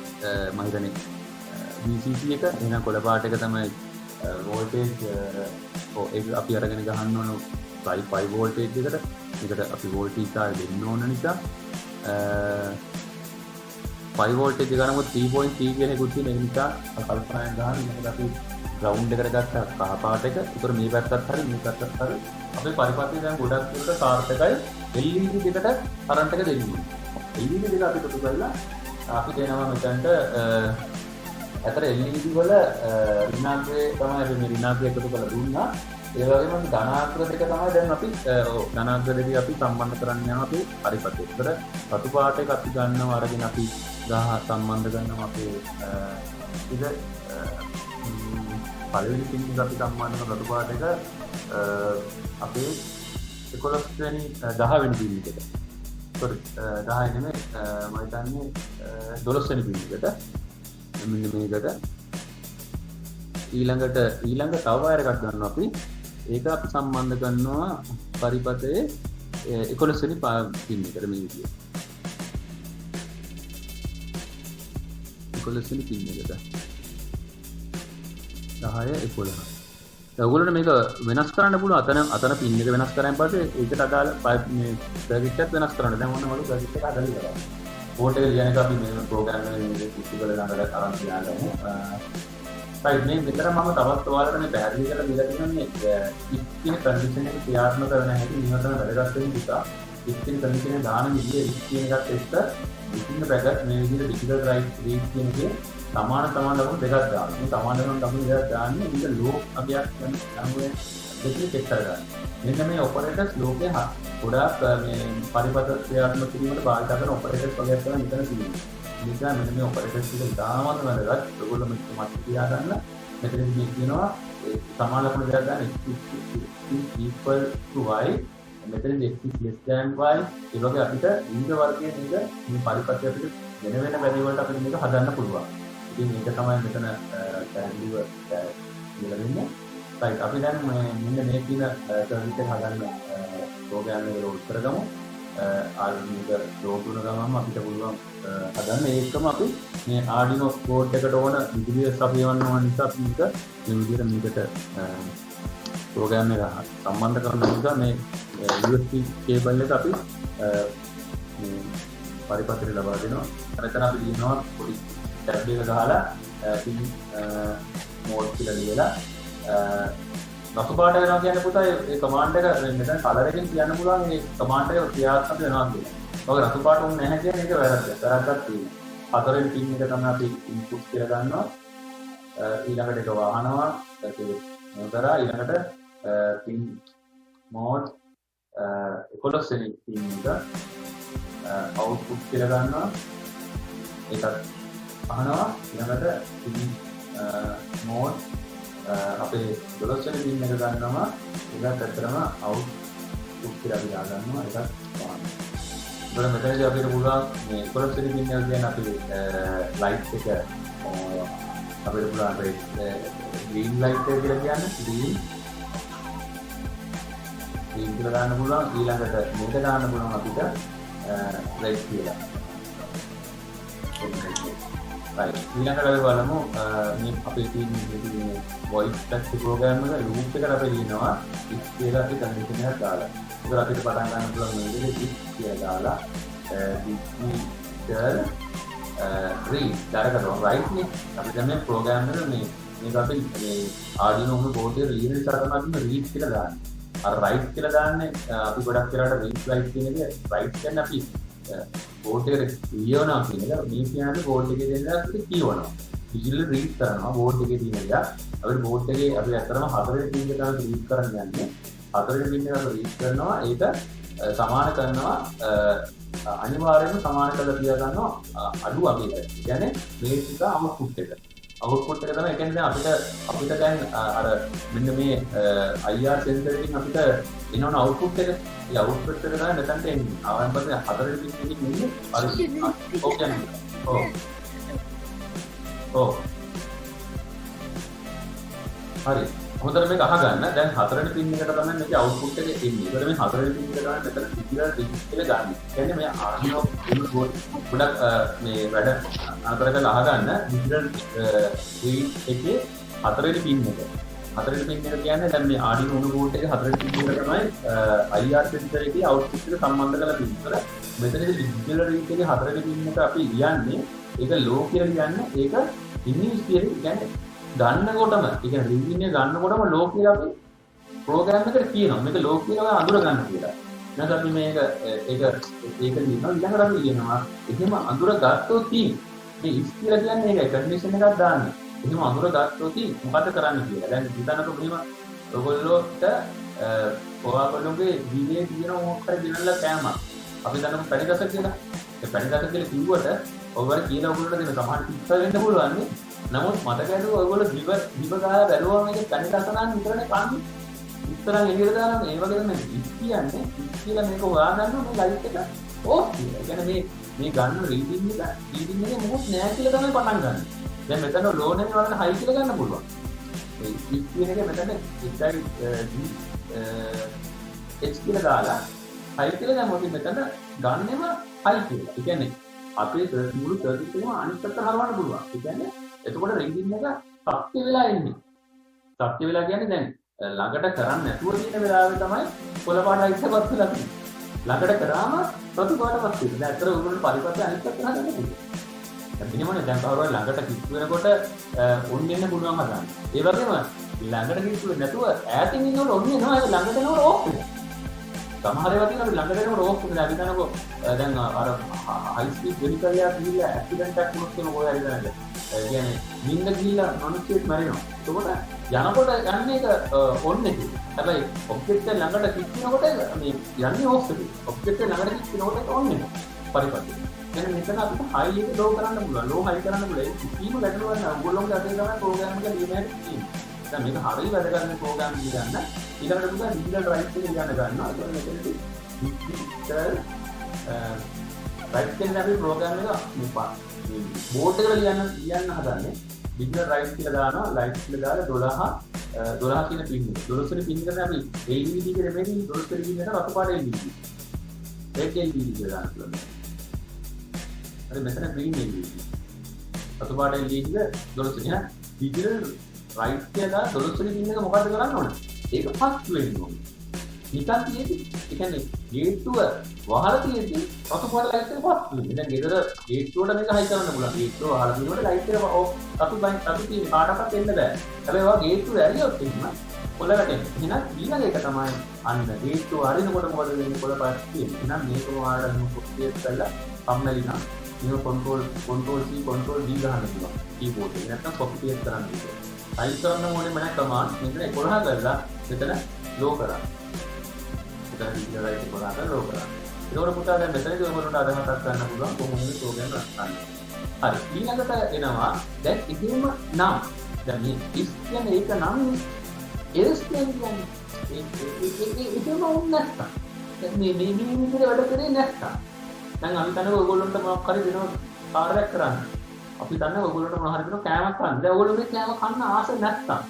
මම හිතන්නේ VCC එක. එහෙනම් කොළ පාට එක තමයි වෝල්ටේජ් ඒක අපි අරගෙන ගහන්න ඕන 5 වෝල්ටේජ් එකට. ඒකට අපි වෝල්ටේජ් කාර්ය දෙන්න ඕන නිසා 5 වෝල්ටේජ් ගන්නකො 3.3 කියන එකකුත් තියෙන. ඒ නිසා කල්පනායෙන් ගන්න. ඊට අපි ග්‍රවුන්ඩ් එකට ගත්ත කහ පාට එක. ඒතර මේ පැත්තත් හරි මේ පැත්තත් හරි අපේ පරිපත්තිය දැන් ගොඩක් දුරට සාර්ථකයි. LED දෙකට කරන්ට් එක දෙන්නේ. LED දෙක අපි කොටු කරලා අපි දෙනවා මෙතනට අතර LED වල ඍණාත්මකයේ තමයි අපි මේ ඍණාත්මක එකතු කරලා දුන්නා. ඒ වගේම ධනාත්මක දෙක තමයි දැන් අපි ධනාත්මක දෙක අපි සම්බන්ධ කරන්න යනවා අපේ පරිපත්තිය. ඒතර රතු පාට එක අපි ගන්නවා අරගෙන අපි ගහ සම්බන්ධ කරනවා අපේ ඉත පළවෙනි පින් එක අපි සම්බන්ධ කරන රතු පාට එක අපේ 11 වෙනි 10 වෙනි පින් එකට. සෝරි 10 නෙමෙයි මම හිතන්නේ 12 වෙනි පින් එකට. මෙන්න මේකට ඊළඟ තව වයර් එකක් ගන්නවා අපි. ඒක අපි සම්බන්ධ කරනවා පරිපතේ 11 වෙනි පින් එකට මේ විදියට. 11 වෙනි පින් එකට 10 11. ඔයගොල්ලෝ මේක වෙනස් කරන්න පුළුවන්. අතන පින් එක වෙනස් කරාන් පස්සේ ඒකට අදාළ මේ සර්කිට් එක වෙනස් කරන්න. දැන් ඔන්න මම සර්කිට් එක හදලා ඉවරයි. කෝඩ් එක ලියන එක අපි මේ ප්‍රෝග්‍රෑම් එකේ කිසිබල ළඟට අරන් තියාගමු. right මේ විතර මම තවත් ඔයාලට මේ පැහැදිලි කරලා දීලා තියෙනවා මේ ඉස්කින කන්ඩිෂන් එක ක්‍රියාත්මක කරන හැටි නිවතන වැඩගත් වෙන නිසා ඉස්කින කන්ඩිෂන් එක දාන විදිය ඉස්කින එකත් එක්ක ඉස්කින බ්‍රැකට් මේ විදිහට ඩිජිටල් රයිට් රීඩ් කියන එකේ සමාන ලකුණු දෙකක් දාන්න. මේ සමාන ලකුණු දෙකක් දාන්නේ මේක ලෝක් අගයක් යන යනුවේ දෙකේ චෙක් කරගන්න. මෙන්න මේ ඔපරේටර්ස් ලෝකේ ගොඩාක් මේ පරිපත ක්‍රියාත්මක කිරීමට භාවිත කරන ඔපරේටර්ස් වගේක් තමයි මෙතන තියෙන්නේ. නිසා මෙන්න මේ ඔපරේටර්ස් ටික ඉතාමත් වැදගත්. ඔයගොල්ලෝ මේක මතක තියාගන්න. මෙතනදී මේ කියනවා සමාන ලකුණු දෙකක් දාන්න equal to y මෙතනදී x less than y ඒ වගේ අපිට ඊට වර්ගයේ නේද මේ පරිපතය අපිට වෙන වැඩි වලට අපිට මේක හදන්න පුළුවන්. ඉතින් මේක තමයි මෙතන පැහැදිලිව කියලා දෙන්නේ. right අපි දැන් මෙන්න මේ කියන සර්විස් එක හදන්න ප්‍රෝග්‍රෑම් එක ලෝඩ් කරගමු. ආල්මික ලෝඩ් කරන ගමන්ම අපිට පුළුවන් හදන්න. ඒකම අපි මේ Arduino board එකට ඕන විදිහට අපි යවන්න ඕන නිසා අපි මේක මේ විදිහට මේකට ප්‍රෝග්‍රෑම් එක සම්බන්ධ කරන නිසා මේ USB කේබල් එක අපි මේ පරිපත්‍රය ලබා දෙනවා. අරතන අපි දිනනවා පොඩි ටැබ් එක ගහලා පින් මෝඩ් කියලා ලියලා රතු පාට වෙනවා කියන්නේ පුතා ඒ කමාන්ඩ් එක මෙතන කලර් එකෙන් කියන්න පුළුවන් මේ කමාන්ඩ් එක ක්‍රියාත්මක වෙනවා කියලා. ඔක රතු පාට උන්නේ නැහැ කියන්නේ ඒක වැරද්දක්. වැරද්දක් තියෙනවා. හතරෙන් පින් එක තමයි අපි ඉන්පුට් කියලා ගන්නවා. ඊළඟට ඒක වහනවා. ඒක නතරා ඊළඟට පින් මෝඩ් 11 වෙනි පින් එක අවුට්පුට් කියලා ගන්නවා. ඒකත් අහනවා. ඊළඟට පින් මෝඩ් අපේ 12 වෙනි පින් එක ගන්නවා. ඒකත් ඇත්තටම අවුට්පුට් කියලා අපි දාගන්නවා. ඒකත් වහනවා. ඊට මෙතනදී අපිට පුළුවන් මේ 11 වෙනි පින් එක කියන්නේ අපි ලයිට් එක අපිට පුළුවන් ග්‍රීන් ලයිට් එක කියලා කියන්නේ ග්‍රීන් කියලා දාන්න පුළුවන්. ඊළඟට මේක දාන්න පුළුවන් අපිට රෙඩ් කියලා. right ඊළඟට අපි බලමු මේ අපේ තියෙන voice text program එක loop එකට අපි ලියනවා if කියලා අපි condition එකක් දාලා. ඒක අපිට පටන් ගන්න පුළුවන් මේ විදිහට if කියලා දාලා digital read දාරකට right නේ. අපි දැන් මේ program එක මේක අපි මේ Arduino board එකේ ලියන තරමට read කියලා දාන්නේ. අර right කියලා දාන්නේ අපි ගොඩක් වෙලාවට read write කියන එක right කියන්නේ අපි board එකට ලියනවා කියන එක මේ කියන්නේ board එකේ දෙන්න අපිට කියවනවා. digital read කරනවා board එකේ තියෙන දේ. අපිට board එකේ අපි අතරම හතරේ පින් එක තමයි read කරන්න යන්නේ. හතරේ පින් එක read කරනවා ඒක සමාන කරනවා අනිවාර්යයෙන්ම සමාන කරලා තියා ගන්නවා අඩු අගයකට. ඒ කියන්නේ මේ ටික output එක. output එක තමයි කියන්නේ දැන් අපිට දැන් අර මෙන්න මේ IR sensor එකකින් අපිට එනවන output එක. ඒ output එක තමයි මෙතනට එන්නේ. ආවන් පස්සේ හතරේ පින් එකකින් එන්නේ අර ඕකේ නේද? ඔව්. හරි. හොඳට මේක අහගන්න. දැන් හතරවෙනි පින් එකට තමයි මේකේ අවුට්පුට් එක එන්නේ. ඒකට මේ හතරවෙනි පින් එක තමයි මෙතන ඩිජිටල් රිජිස්ටර් එක ගන්න. කියන්නේ මේ Arduino board ගොඩක් මේ වැඩ අතර කරලා අහගන්න ඩිජිටල් රීඩ් එකේ හතරවෙනි පින් එක. හතරවෙනි පින් එක කියන්නේ දැන් මේ Arduino board එකේ හතරවෙනි පින් එක තමයි IR sensor එකේ අවුට්පුට් එක සම්බන්ධ කරලා පින් කරලා මෙතනදී ඩිජිටල් රීඩ් එකේ හතරවෙනි පින් එක අපි ලියන්නේ ඒක low කියලා කියන්නේ ඒක ඉංග්‍රීසි කියන්නේ ගන්නකොටම ඒ කියන්නේ රිවින් එක ගන්නකොටම ලෝ කියලා අපි ප්‍රෝග්‍රෑම් එකට කියනවා මේක ලෝ කියලා අඳුර ගන්න කියලා. නැත්නම් අපි මේක ඒක ලියනවා ඊළඟට අපි කියනවා එහෙම අඳුර ගත්තොත් මේ ඉස් කියලා කියන්නේ ඒකයි කන්ඩිෂන් එකක් දාන්න. එහෙම අඳුර ගත්තොත් මොකද කරන්න කියලා. දැන් හිතන්නකෝ මෙහෙම ඔයගොල්ලෝට ඔයාලගේ දිනේ තියෙන මොකක් හරි ගෙනල්ලා කෑමක්. අපි දන්නකො පැණි ගස කියලා. ඒ පැණි ගස කියලා කිව්වට ඔයගොල්ලෝ කියලා ඔයගොල්ලෝ දෙන සමහර ටිප්ස් වෙන්න පුළුවන් නේ. නමුත් මතක ඇතුව ඔයගොල්ලෝ දිව ගාලා බැලුවා මේක කණි රසනාන් විතරනේ කන්නේ. ඉස්සරහන් එළියට දානවා මේ වගේ තමයි කියන්නේ. කියලා මේක හොයාගන්න මේ ලයිට් එක ඕෆ් කියලා. කියන්නේ මේ ගන්න රීඩින් එකේ මොකොත් නෑ කියලා තමයි පටන් ගන්න. දැන් මෙතන ලෝ නෙමෙයි වලට හයි කියලා ගන්න පුළුවන්. මේ කියන එක මෙතන H කියලා දාලා හයි කියලා දැම්මොත් මෙතන ගන්නෙම හයි කියලා. ඒ කියන්නේ අපේ මුළු සර්කිට් එකම අනිත් පැත්තට හරවන්න පුළුවන්. ඒ කියන්නේ එතකොට රින්ගින් එක සත්‍ය වෙලා එන්නේ. සත්‍ය වෙලා කියන්නේ දැන් ළඟට කරන්නේ නැතුව තියෙන වෙලාවේ තමයි කොළ පාට ලයිට් එකක් වෙලා තියෙන්නේ. ළඟට කරාම රතු පාටවත් තියෙනවා. දැන් අතර උගුරු පරිපත්‍ය අනිත් පැත්තට හදන්න පුළුවන්. දැන් මිනිමනේ දැන් කවුරුහරි ළඟට කිට්ටු වෙනකොට ඔන්න එන්න පුළුවන් හදන්න. ඒ වගේම ළඟට කිට්ටු වෙන්නේ නැතුව ඈතින් ඉන්නකොට ඔන්න එනවා. ඒක ළඟට එනකොට ඕෆ් වෙනවා. සමහර ඒවා තියෙනවා ළඟට එනකොට ඕෆ් වෙනවා. අපි දන්නකො දැන් අර හයි ස්පීඩ් වෙහිකල් එකක් ගිහිල්ලා ඇක්සිඩන්ට් එකක් වුණොත් එන කොහේ හරි දැනගන්න. ඒ කියන්නේ නිින්ද ගිහිල්ලා නොනිච්චෙත් මැරෙනවා. එතකොට යනකොට යන්නේ ඒක ඔන් එකේ. හැබැයි ඔබ්ජෙක්ට් එක ළඟට කිච් වෙනකොට මේ යන්නේ ඕෆ් එකේ. ඔබ්ජෙක්ට් එක ළඟට කිච් වෙනකොට ඒක ඔන් වෙනවා. පරිපත්‍ය. එහෙනම් මෙතන අපිට හයි එක ලෝ කරන්න පුළුවන්. ලෝ හයි කරන්න පුළුවන්. ඒ කිසිම ගැටලුවක් නැහැ. ඔයගොල්ලෝගේ අතේ තමයි ප්‍රෝග්‍රෑම් එක ලියන්නේ තියෙන්නේ. දැන් මේක හරිය වැඩ කරන ප්‍රෝග්‍රෑම් එක ගන්න. ඊළඟට පුතා ඩිජිටල් රයිට් එක ලියන්න ගන්නවා. ඒක මෙතනදී ඩිජිටල් රයිට් කියන අපි ප්‍රෝග්‍රෑම් එක මේ බෝඩ් එකට ලියන්න හදන්නේ. ඩිජිටල් රයිට් කියලා දානවා. ලයිට් කියලා දාලා 12 කියන පින් එක. 12 වෙනි පින් එකට අපි LED එක නෙමෙයි 12 වෙනි පින් එකට රතු පාට LED. ඒක LED කියලා දාන්න පුළුවන්. හරි මෙතන green LED. රතු පාට LED එක 12 වෙනි. ඩිජිටල් රයිට් කියලා 12 වෙනි පින් එක මොකද්ද කරන්න ඕන? ඒක ෆස්ට් වෙන්න ඕනේ. නිකන් තියෙදි ඒ කියන්නේ ගේට්ටුව වහලා තියෙදි රතු පාට ලයිට් එක ෆස්ට් වෙන්නේ. දැන් ගෙදර ගේට්ටුවට මේක හයි කරන්න පුළුවන්. ගේට්ටුව වහලා තියෙනකොට ලයිට් එක රතු තියෙන කාටවත් එන්න බෑ. හැබැයි ඔයා ගේට්ටුව ඇරියොත් එහෙම කොළ වැටෙනවා. එහෙනම් ඊළඟ එක තමයි අන්න ගේට්ටුව අරිනකොට මොකද වෙන්නේ? කොළ පාට තියෙන්නේ. එහෙනම් මේක ඔයාලට මොකක්ද කරලා කම්මැලි නම් මේ control C control D ගන්න පුළුවන්. කීබෝඩ් එකේ නැත්නම් copy paste කරන්න පුළුවන්. ටයිප් කරන්න ඕනේ මම කමාන්ඩ් මෙතන 11 කරලා මෙතන ලෝ කරා. මෙතන ඩිජිටල් රයිට් 11 කරලා ලෝ කරා. ඒකවල පුතා දැන් මෙතනදී ඔයගොල්ලෝට අදහසක් ගන්න පුළුවන් කොහොමද මේ ප්‍රෝග්‍රෑම් රන් කරන්නේ. හරි ඊළඟට එනවා දැන් ඉතින්ම නම් දැන් මේ is කියන්නේ ඒක නම් else කියන්නේ ඒකම වුණ නැත්නම් දැන් මේ විදිහට වැඩ කරේ නැත්නම් දැන් අපි තනක ඔයගොල්ලන්ට මොකක් හරි දෙනවා කාර්යයක් කරන්න. අපි දන්නේ ඔයගොල්ලන්ට මොනවා හරි දෙනවා කෑමක් කන්න. දැන් ඔයගොල්ලෝ මේ කෑම කන්න ආස නැත්නම්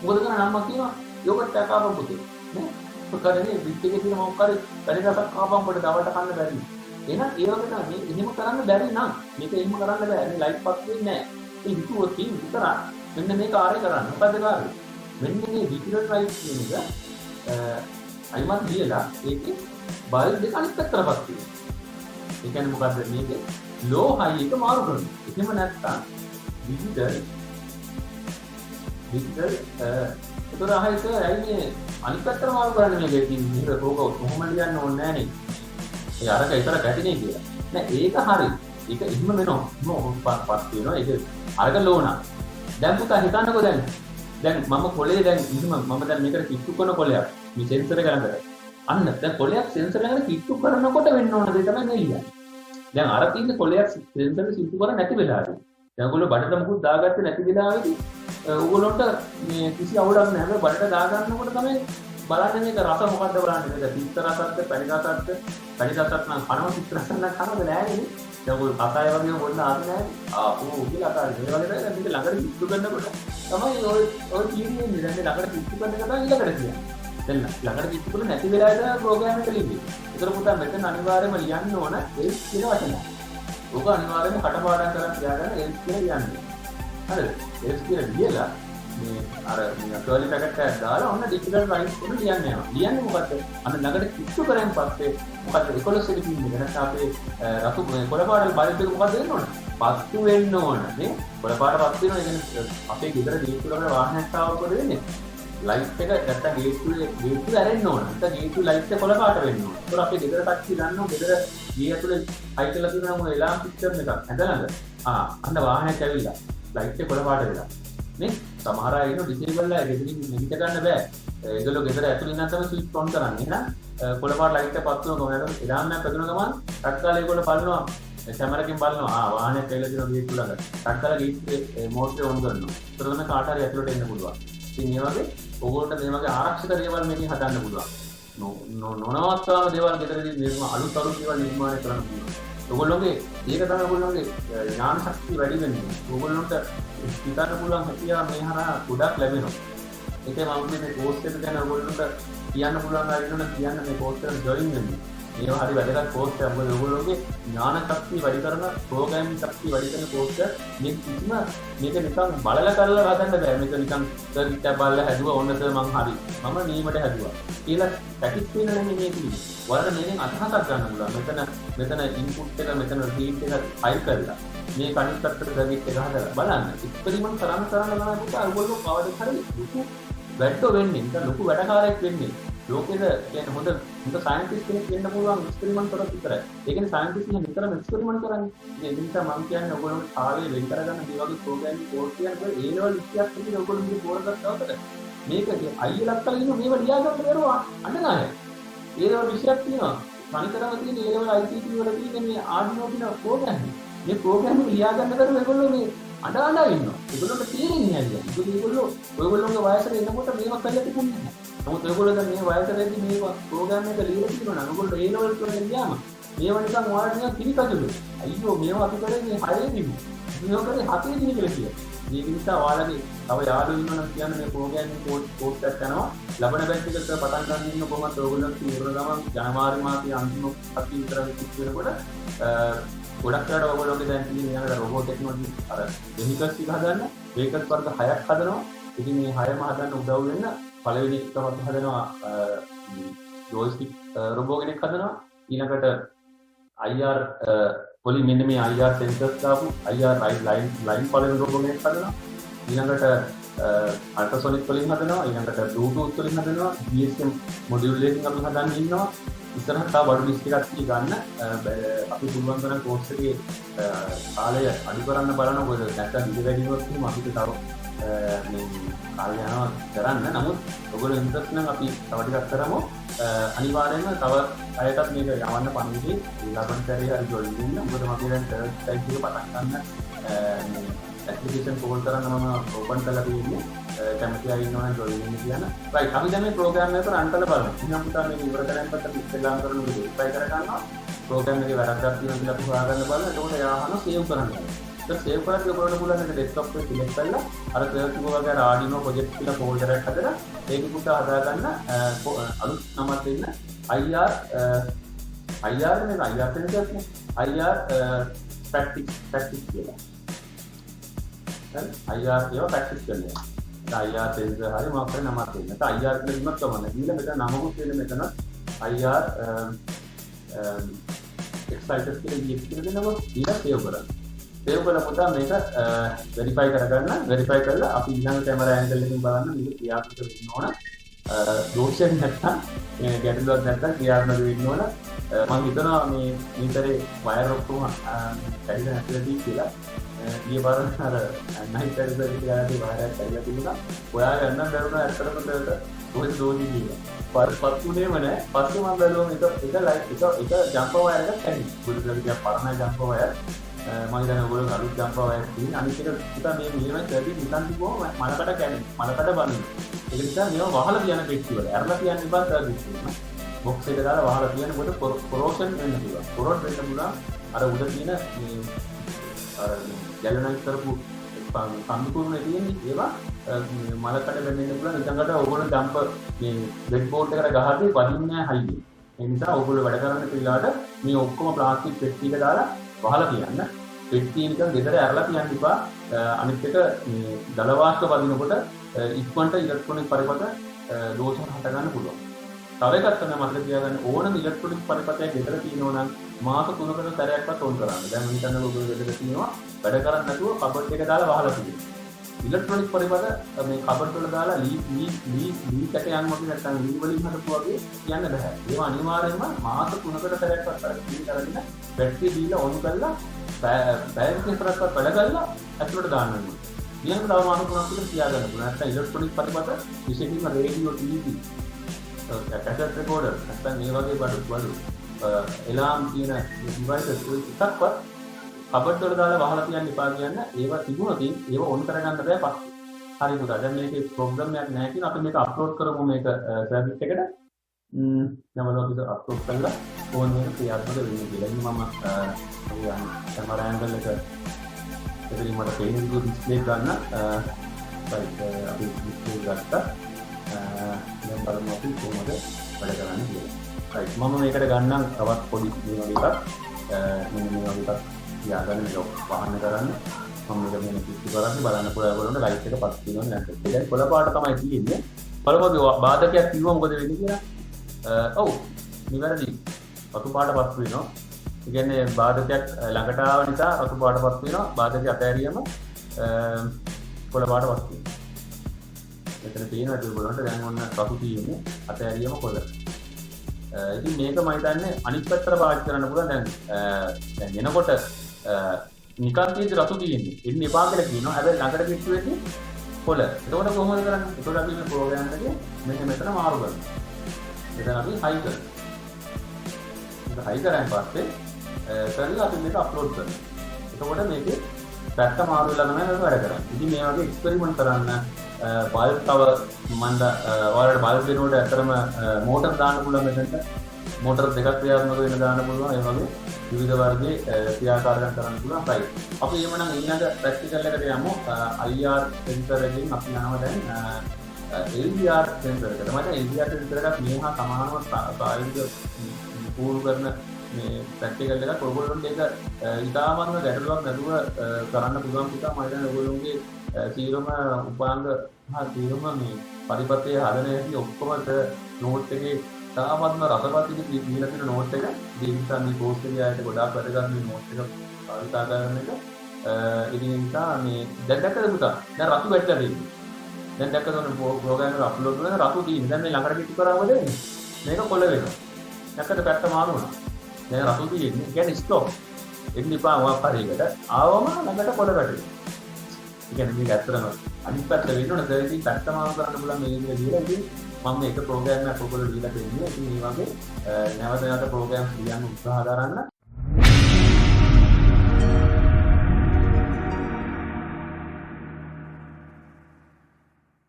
මොකද කරන්නේ අම්මා කියනවා යෝගට් එකක් කාපම් පුතේ නේ. මොකදනේ විත්තිගේ තියෙන මොකක් හරි පරිදසක් කාපම් කොට දවල්ට කන්න බැරි. එහෙනම් ඒ වගේ තමයි එහෙම කරන්න බැරි නම් මේක එහෙම කරන්න බෑ. මේ ලයිට් පත් වෙන්නේ නැහැ. ඒ හිතුවොත් තියෙන විතර මෙන්න මේ කාර්යය කරන්න. මොකද කාර්යය? මෙන්න මේ ඩිජිටල් රයිට් කියන එක අයිමත් දීලා ඒකේ බල්බ් දෙක අනිත් පැත්තට පත් වෙනවා. ඒ කියන්නේ මොකද්ද මේකේ ලෝ හයි එක මාරු කරනවා. එහෙම නැත්නම් ඩිජිටල් ඒතර ආයෙත් ඇයි මේ අනිත් පැත්තට මාරු කරන්නේ මේකේ තියෙන විතර රෝග කොහොම ලියන්න ඕනේ නැහැ නේ. ඒ අරක විතර ගැටිනේ කියලා. නෑ ඒක හරි. ඒක එහෙම වෙනවා. මොකක්ද පස් වෙනවා. ඒක අරක ලෝනා. දැන් පුතා හිතන්නකෝ දැන් මම කොලේ දැන් මම දැන් මේකට කිට්ටු කරන කොලයක් මේ සෙන්සර් එක ළඟට. අන්න දැන් කොලයක් සෙන්සර් ළඟට කිට්ටු කරනකොට වෙන්න ඕන දේ තමයි මේ ලියන්නේ. දැන් අර තියෙන කොලයක් සෙන්සර් එක කිට්ටු කරන්නේ නැති වෙලාවදී. දැන් ඔයගොල්ලෝ බඩට මුකුත් දාගත්තේ නැති වෙලාවේදී ඔයගොල්ලොන්ට මේ කිසි අවුලක් නැහැ. බඩට දාගන්නකොට තමයි බලන්නේ මේක රස මොකද්ද බලන්නේ. මේක පිත්ත රසක්ද, පැණි රසක්ද? පැණි රසක් නම් කනවා පිත්ත රසක් නම් කනවද නෑනේ. දැන් ඔයගොල්ලෝ කතාය වගේ බොන්න ආන්නේ නැහැ. ආපෝ කියලා අතාර මේ වගේ තමයි මේක ළඟට කිට්ටු කරනකොට තමයි ඔය කියන්නේ දැන් ළඟට කිට්ටු කරන එක තමයි ඊළඟට කියන්නේ. දැන් ළඟට කිට්ටු කරලා නැති වෙලාවේද ප්‍රෝග්‍රෑම් එක ලියන්නේ. ඒතර පුතා මෙතන අනිවාර්යයෙන්ම ලියන්න ඕන else කියන වචනය. ඔක අනිවාර්යයෙන්ම කටපාඩම් කරලා තියාගන්න else කියලා ලියන්න. හරිද? else කියලා ලියලා මේ අර කර්ලි බ්‍රැකට් එකක් දාලා ඔන්න ඩිජිටල් රයිට් එක ලියන්න යනවා. ලියන්නේ මොකද්ද? අන්න ළඟට කිට්ටු කරන් පස්සේ මොකද්ද 11 වෙනි පින් එක නැත්නම් අපේ රතු කොළ පාට බල්බ් එක මොකද්ද වෙන්න ඕන? පත්තු වෙන්න ඕන නේ. කොළ පාට පත් වෙනවා. ඒ කියන්නේ අපේ ගෙදර ගේට්ටු ළඟට වාහනයක් ආවොත් මොකද වෙන්නේ? ලයිට් එක නැත්නම් ගේට්ටු ඇරෙන්න ඕන. නැත්නම් ගේට්ටු ලයිට් එක කොළ පාට වෙන්න ඕන. ඒතකොට අපේ ගෙදර ටැක්සි ගන්නවා. ගෙදර ගේ ඇතුලේ හයි කරලා තියෙනවා මොන එලාම් සිස්ටම් එකක්. ඇදලාද? අන්න වාහනයක් ඇවිල්ලා ලයිට් එක කොළ පාට වෙලා. නේ? සමහර අය ඉන්න ඩිසේබල් අය ගෙදරින් නිවිත ගන්න බෑ. ඒගොල්ලෝ ගෙදර ඇතුලේ ඉඳන් තමයි ස්විච් ඔන් කරන්නේ. එහෙනම් කොළ පාට ලයිට් එක පත් වෙනවා. එලාම් එකක් පැදුන ගමන් ටක්කාලේ ඒගොල්ලෝ බලනවා කැමරකින් බලනවා වාහනේ කියලා දින ගේට් ළඟ. ටක්කලා ගේට් මෝටරේ ඔන් කරනවා. ඒතර තමයි කාට හරි ඇතුළට එන්න පුළුවන්. ඉතින් මේ වගේ ඕගොල්ලන්ට මේ වගේ ආරක්ෂිත දේවල් මේකෙන් හදන්න පුළුවන්. නොනවත්වාම දේවල් ගෙදරදී අලුත් දේවල් නිර්මාණය කරන්න පුළුවන්. ඔයගොල්ලෝගේ ඒක තමයි ඔයගොල්ලෝගේ ඥාන ශක්තිය වැඩි වෙන්නේ. ඔයගොල්ලන්ට හිතන්න පුළුවන් හැකියාව මේ හරහා ගොඩක් ලැබෙනවා. ඒකේ මම කියන්නේ කෝස් එක ගැන ඔයගොල්ලන්ට කියන්න පුළුවන් ආයෙත් කියන්න මේ කෝස් එකට ජොයින් වෙන්න. මේවා හරි වැදගත් කෝස් එකක්. මොකද ඔයගොල්ලෝගේ ඥාන ශක්තිය වැඩි කරන ප්‍රෝග්‍රෑමින් ශක්තිය වැඩි කරන කෝස් එක මේක කිසිම මේක නිකන් බලලා කරලා හදන්න බෑ. මේක නිකන් සර්කිට් එක බලලා හැදුවා ඕනද මං හරි. මම නියමට හැදුවා. කියලා පැටිස් වෙන නෙමෙයි මේ තියෙන්නේ. ඔයාලට මේකෙන් අදහසක් ගන්න පුළුවන්. මෙතන ඉන්පුට් එක මෙතන රීඩ් එක ෆයිල් කරලා මේ කනික් පැත්තට සර්කිට් එක හදලා බලන්න. එක්ස්පෙරිමන්ට් කරන්න යනකොට ඔයගොල්ලෝ කවදද හරි ලොකු වැඩ වෙන්නේ. නිකන් ලොකු වැඩකාරයෙක් වෙන්නේ. ලෝකෙද කියන්නේ හොඳ සයන්ටිස්ට් කෙනෙක් වෙන්න පුළුවන් එක්ස්පෙරිමන්ට් කරලා විතරයි. ඒ කියන්නේ සයන්ටිස්ට් කෙනෙක් නිතරම එක්ස්පෙරිමන්ට් කරන්නේ. ඒ නිසා මම කියන්නේ ඔයගොල්ලෝ කාලේ වෙන් කරගන්න මේ වගේ ප්‍රෝග්‍රෑමින් කෝස් කියන්නේ ඒ ලෙවල් 20ක් විතර ඔයගොල්ලෝ මේ කෝඩ් එකක් දාතට මේක අයියලක් කරලා ඉන්න මේව ලියා ගන්න බැරුවා අඬනාය. ඒ ලෙවල් 20ක් තියෙනවා. තනිකරම තියෙන ඒ ලෙවල් ICT වල තියෙන මේ Arduino කියන ප්‍රෝග්‍රෑම්. මේ ප්‍රෝග්‍රෑම් එක ලියා ගන්න බැරුව ඒගොල්ලෝ මේ අඬ ඉන්නවා. ඒගොල්ලෝට තේරෙන්නේ නැහැ. ඔයගොල්ලෝගේ වයසට එනකොට මේවා කරලා තිබුණේ නැහැ. නමුත් ඔයගොල්ලෝ දැන් මේ වයසටදී මේ ප්‍රෝග්‍රෑම් එක ලියලා තියෙනවා නම් ඔයගොල්ලෝ ඒ ලෙවල් වලට ගියාම මේවා නිකන් ඔයාලට නිකන් පිළිකජුලු. අයියෝ මේවා අපි කරේ මේ 6 දිනු. මේවා කරේ 7 දිනු කියලා කියනවා. මේක නිසා ඔයාලගේ තව යාළුවෝ ඉන්නවනම් කියන්නේ මේ ප්‍රෝග්‍රෑමින් කෝස් එකක් යනවා. ලබන බැච් එකට පටන් ගන්න ඉන්න කොහොමද ඔයගොල්ලෝ ඉවර ගමන් ජනවාරි මාසයේ අන්තිම සතිය විතර වෙනකොට ගොඩක් කරලා ඔයගොල්ලෝගේ දැන් තියෙන ඊළඟ රොබෝට් ටෙක්නොලොජි අර වෙහිකල්ස් ටික හදන්න වෙහිකල්ස් වර්ග 6ක් හදනවා. ඉතින් මේ 6ම හදන්න උදව් වෙන්න පළවෙනි එක තමයි හදනවා ජොයිස්ටික් රොබෝ කෙනෙක් හදනවා. ඊළඟට IR වලින් මෙන්න මේ IR සෙන්සර්ස් දාපු IR ලයින් පළවෙනි රොබෝ කෙනෙක් හදනවා. ඊළඟට අල්ට්‍රාසොනික් වලින් හදනවා. ඊළඟට බ්ලූටූත් වලින් හදනවා. GSM මොඩියුල් එකකින් අපි හදන්න ඉන්නවා. ඉස්සරහට තව බඩු ලිස්ට් එකක් ගන්න අපි පුළුවන් තරම් කෝස් එකේ කාලය අඩු කරන්න බලනවා. මොකද නැත්නම් ඉඳ වැඩි වුණොත් එහෙනම් අපිට තව මේ කාලය යනවා කරන්න. නමුත් ඔයගොල්ලෝ ඉන්ට්‍රස්ට් නම් අපි තව ටිකක් කරමු. අනිවාර්යයෙන්ම තව අයටත් මේක යවන්න පණිවිඩය ඊළඟ සැරේ හරි ජොයින් වෙන්න. මොකද මම දැන් ටර්ච් සයිට් එක පටන් ගන්න මේ ඇප්ලිකේෂන් කෝල් කරන්න මම ඕපන් කරලා තියෙන්නේ. කැමති අය ඉන්නවනම් ජොයින් වෙන්න කියන. රයිට් අපි දැන් මේ ප්‍රෝග්‍රෑම් එක රන් කරලා බලමු. ඉතින් පුතා මේක ඉවර කරන් පස්සේ ඉස්සෙල්ලාම කරන විදිහ වෙරිෆයි කර ගන්නවා. ප්‍රෝග්‍රෑම් එකේ වැරද්දක් තියෙනවා කියලා අපි හොයාගන්න බලන්න. එතකොට එයා අහනවා සේව් කරන්න. ඒක සේව් කරලා ඔයගොල්ලෝ පුළුවන් මේක ඩෙස්ක්ටොප් එකේ සිලෙක්ට් කරලා අර සර්ච් වගේ Arduino project කියලා ෆෝල්ඩර් එකක් හදලා ඒක පුතා හදාගන්න අලුත් නමක් දෙන්න IR නේ IR කියන්නේ IR practice කියලා. හරි IR ඒවා practice කරනවා. IR sensor හරි මොකක් හරි නමක් දෙන්න. IR කියලා ඉන්නත් කමන්නේ. ඊළඟ මෙතන නමකුත් දෙන්න මෙතන IR exciters කියලා දෙනවා. ඊළඟ සේව් කරන්න. සේව් කළා පුතා මේක වෙරිෆයි කරගන්න. වෙරිෆයි කරලා අපි ඊළඟ කැමරා ඇන්ගල් එකකින් බලන්න මේක ක්‍රියාත්මක වෙන්න ඕන. දෝෂයක් නැත්නම් මේ ගැටලුවක් නැත්නම් ක්‍රියාත්මක වෙන්න ඕන. මම හිතනවා මේ මීටරේ වයර් ඔක්කොම කැඩිලා නැතිවදී කියලා. ඊයේ පාර අර 9 පෙරේද කියලා වයර් එකක් කැඩිලා තිබුණා. ඔයා ගන්න බැරුණා ඇත්තටම ඒක දෝෂි කියලා. පස්සුනේම නෑ. පස්සේ මම බැලුවා මේක ජම්පර් වයර් එකක් කැඩිලා. බුදුදහමේ පරණ ජම්පර් වයර් මම හිතන්නේ ඔයගොල්ලෝ අලුත් ජම්පර් වයර් තියෙන. අනිත් එක පුතා මේ මෙහෙම සර්කිට් නිකන් තිබුවම මලකට කැඩෙනවා. මලකට බඳිනවා. ඒක නිසා මේවා වහලා තියන පෙට්ටි වල. ඇරලා තියන්න බෑ සර්කිට් එක. බොක්ස් එක දාලා වහලා තියනකොට කොරෝෂන් වෙන්න පුළුවන්. කොරෝඩ් වෙන්න පුළුවන්. අර උඩ තියෙන මේ අර ගැලනයිස් කරපු සම්පූර්ණ තියෙන්නේ ඒවා මලකට බැඳෙන්න පුළුවන්. ඊටඟට ඔයගොල්ලෝ ජම්පර් මේ බෙඩ් බෝඩ් එකට ගහද්දී වදින්නේ නැහැ හයියෙන්. ඒ නිසා ඔයගොල්ලෝ වැඩ කරන්න පිළිලාට මේ ඔක්කොම ප්ලාස්ටික් පෙට්ටි එක දාලා වහලා තියන්න. පෙට්ටි නිකන් ගෙදර ඇරලා තියන්න එපා. අනිත් එක මේ දල වාෂ්ප වදිනකොට ඉක්මනට ඉලෙක්ට්‍රොනික පරිපථ දෝෂ හට ගන්න පුළුවන්. තව එකක් තමයි මතක තියාගන්න ඕනම ඉලෙක්ට්‍රොනික පරිපථයක් ගෙදර තියෙනවා නම් මාස 3කට සැරයක්වත් ඕන් කරන්න. දැන් මම හිතන්නේ ඔයගොල්ලෝ ගෙදර තියෙනවා වැඩ කරන්නේ නැතුව කබඩ් එක දාලා වහලා තියෙනවා. ඉලෙක්ට්‍රොනික පරිපථ මේ කබඩ් වල දාලා ලී එකට යන්න මොකද නැත්නම් ලී වලින් හදපු වගේ කියන්න බෑ. ඒවා අනිවාර්යයෙන්ම මාස 3කට සැරයක්වත් කරගෙන බැටරි දීලා ඔන් කරලා බෑග් එකකට වැඩ කරලා ඇතුළට දාන්න ඕනේ. ඊළඟ තව මාස 3ක් විතර තියාගන්න පුළුවන්. නැත්නම් ඉලෙක්ට්‍රොනික පරිපථ විශේෂයෙන්ම රේඩියෝ ටීවී කැසට් රෙකෝඩර් නැත්නම් මේ වගේ බඩු එලාම් කියන ඩිවයිසස් එකක්වත් කබඩ් වල දාලා වහලා තියන්න එපා කියන්න. ඒවා තිබුණොත් ඒවා ඔන් කරගන්න බෑ පස්සේ. හරි පුතා. දැන් මේකේ ප්‍රොබ්ලම් එකක් නැහැ කියන අපි මේක අප්ලෝඩ් කරමු මේක සර්විස් එකට. නමලෝ විතර අප්ලෝඩ් කරලා ඕන් වෙන ක්‍රියාත්මක වෙන්නේ කියලා. ඉතින් මම කැමරා ඇන්ගල් එක එතනින් මට පේන විදිහට ඩිස්ප්ලේ ගන්න අපි ඩිස්ප්ලේ ගත්තා. දැන් බලමු අපි කොහොමද වැඩ කරන්නේ කියලා. රයිට් මම මේකට ගන්නම් තවත් පොඩි මේ වගේ එකක්. මෙන්න මේ වගේ එකක් තියාගන්න ලොක් වහන්න කරන්න. මම මේක මෙන්න පිස්සු කරන්නේ බලන්න පුළුවන් ලයිට් එක පස් වෙනවා නැත්නම් ඒක කොළ පාට තමයි තියෙන්නේ. බලපොවි බාධකයක් කිව්වම මොකද වෙන්නේ කියලා. ඔව් නිවැරදි රතු පාට පස් වෙනවා. ඒ කියන්නේ බාධකයක් ළඟට ආව නිසා රතු පාට පස් වෙනවා. බාධකයක් අතෑරියම කොළ පාට පස් වෙනවා. මෙතන තියෙනවා ඒක බලන්න දැන් ඔන්න රතු තියෙන්නේ අතෑරියම කොළ. ඉතින් මේක මම හිතන්නේ අනිත් පැත්තට පාවිච්චි කරන්න පුළුවන් දැන් එනකොට නිකන් තියෙද්දි රතු තියෙන්නේ. එන්න එපා කියලා කියනවා. හැබැයි ළඟට පිටු වෙද්දි කොළ. එතකොට කොහොමද කරන්නේ? එතකොට අපි මේ ප්‍රෝග්‍රෑම් එකේ මෙතන මාරු කරනවා. එතන අපි හයි කරනවා. ඒක හයි කරාන් පස්සේ කරලා අපි මේක අප්ලෝඩ් කරනවා. එතකොට මේකේ පැත්ත මාරු වෙලා තමයි මේක වැඩ කරන්නේ. ඉතින් මේ වගේ එක්ස්පෙරිමන්ට් කරන්න බල්බ් තව මන්ද ඔයාලට බල්බ් වෙනකොට ඇතරම මෝටර් දාන්න පුළුවන් මෙතනට. මෝටර් දෙකක් ක්‍රියාත්මක වෙන දාන්න පුළුවන්. ඒ වගේ විවිධ වර්ගයේ ක්‍රියාකාරකම් කරන්න පුළුවන්. right. අපි එhmenan ඊළඟ ප්‍රැක්ටිකල් එකට යමු. IR සෙන්සර් එකකින් අපි යනවා දැන් LDR සෙන්සර් එකට. මම LDR සෙන්සර් එකත් මේ හා සමානව ප්‍රායෝගික පුහුණු කරන මේ ප්‍රැක්ටිකල් එකක් ඔයගොල්ලන්ට ඒක ඉතාමත්ම ගැටලුවක් නැතුව කරන්න පුළුවන් පුතා. මම දැන් ඔයගොල්ලෝගේ සීරම උපාංග හා සීරම මේ පරිපත්‍යය හදන හැටි ඔක්කොම නෝට් එකේ තාමත්ම රසවත් විදිහට දීලා තියෙන නෝට් එක. ඒ නිසා මේ කෝස් එකේ ආයත ගොඩාක් වැදගත් මේ නෝට් එක භාවිතා කරන එක. ඉතින් ඒ නිසා මේ දැන් දැක්කද පුතා? දැන් රතු වැටලා තියෙන්නේ. දැන් දැක්කද ප්‍රෝග්‍රෑම් එක අප්ලෝඩ් කරන රතු තියෙන්නේ. දැන් මේ ළඟට පිටු කරාම දෙන්නේ. මේක කොළ වෙනවා. දැක්කද පැත්ත මාරු වුණා. දැන් රතු තියෙන්නේ. කියන්නේ ස්ටොප්. එන්න එපා මොකක් හරි එකට. ආවම ළඟට කොළ වැටෙනවා. ඒ කියන්නේ මේක ඇත්තටම අනිත් පැත්ත වෙන්න ඕනේ. ඉතින් පැත්ත මාරු කරන්න පුළුවන් මේ විදිහට දීලා ඉතින් මම මේක ප්‍රෝග්‍රෑම් එකක් ඔයගොල්ලෝ දීලා දෙන්නේ. ඉතින් මේ වගේ නැවත නැවත ප්‍රෝග්‍රෑම්ස් ලියන්න උත්සාහ කරන්න.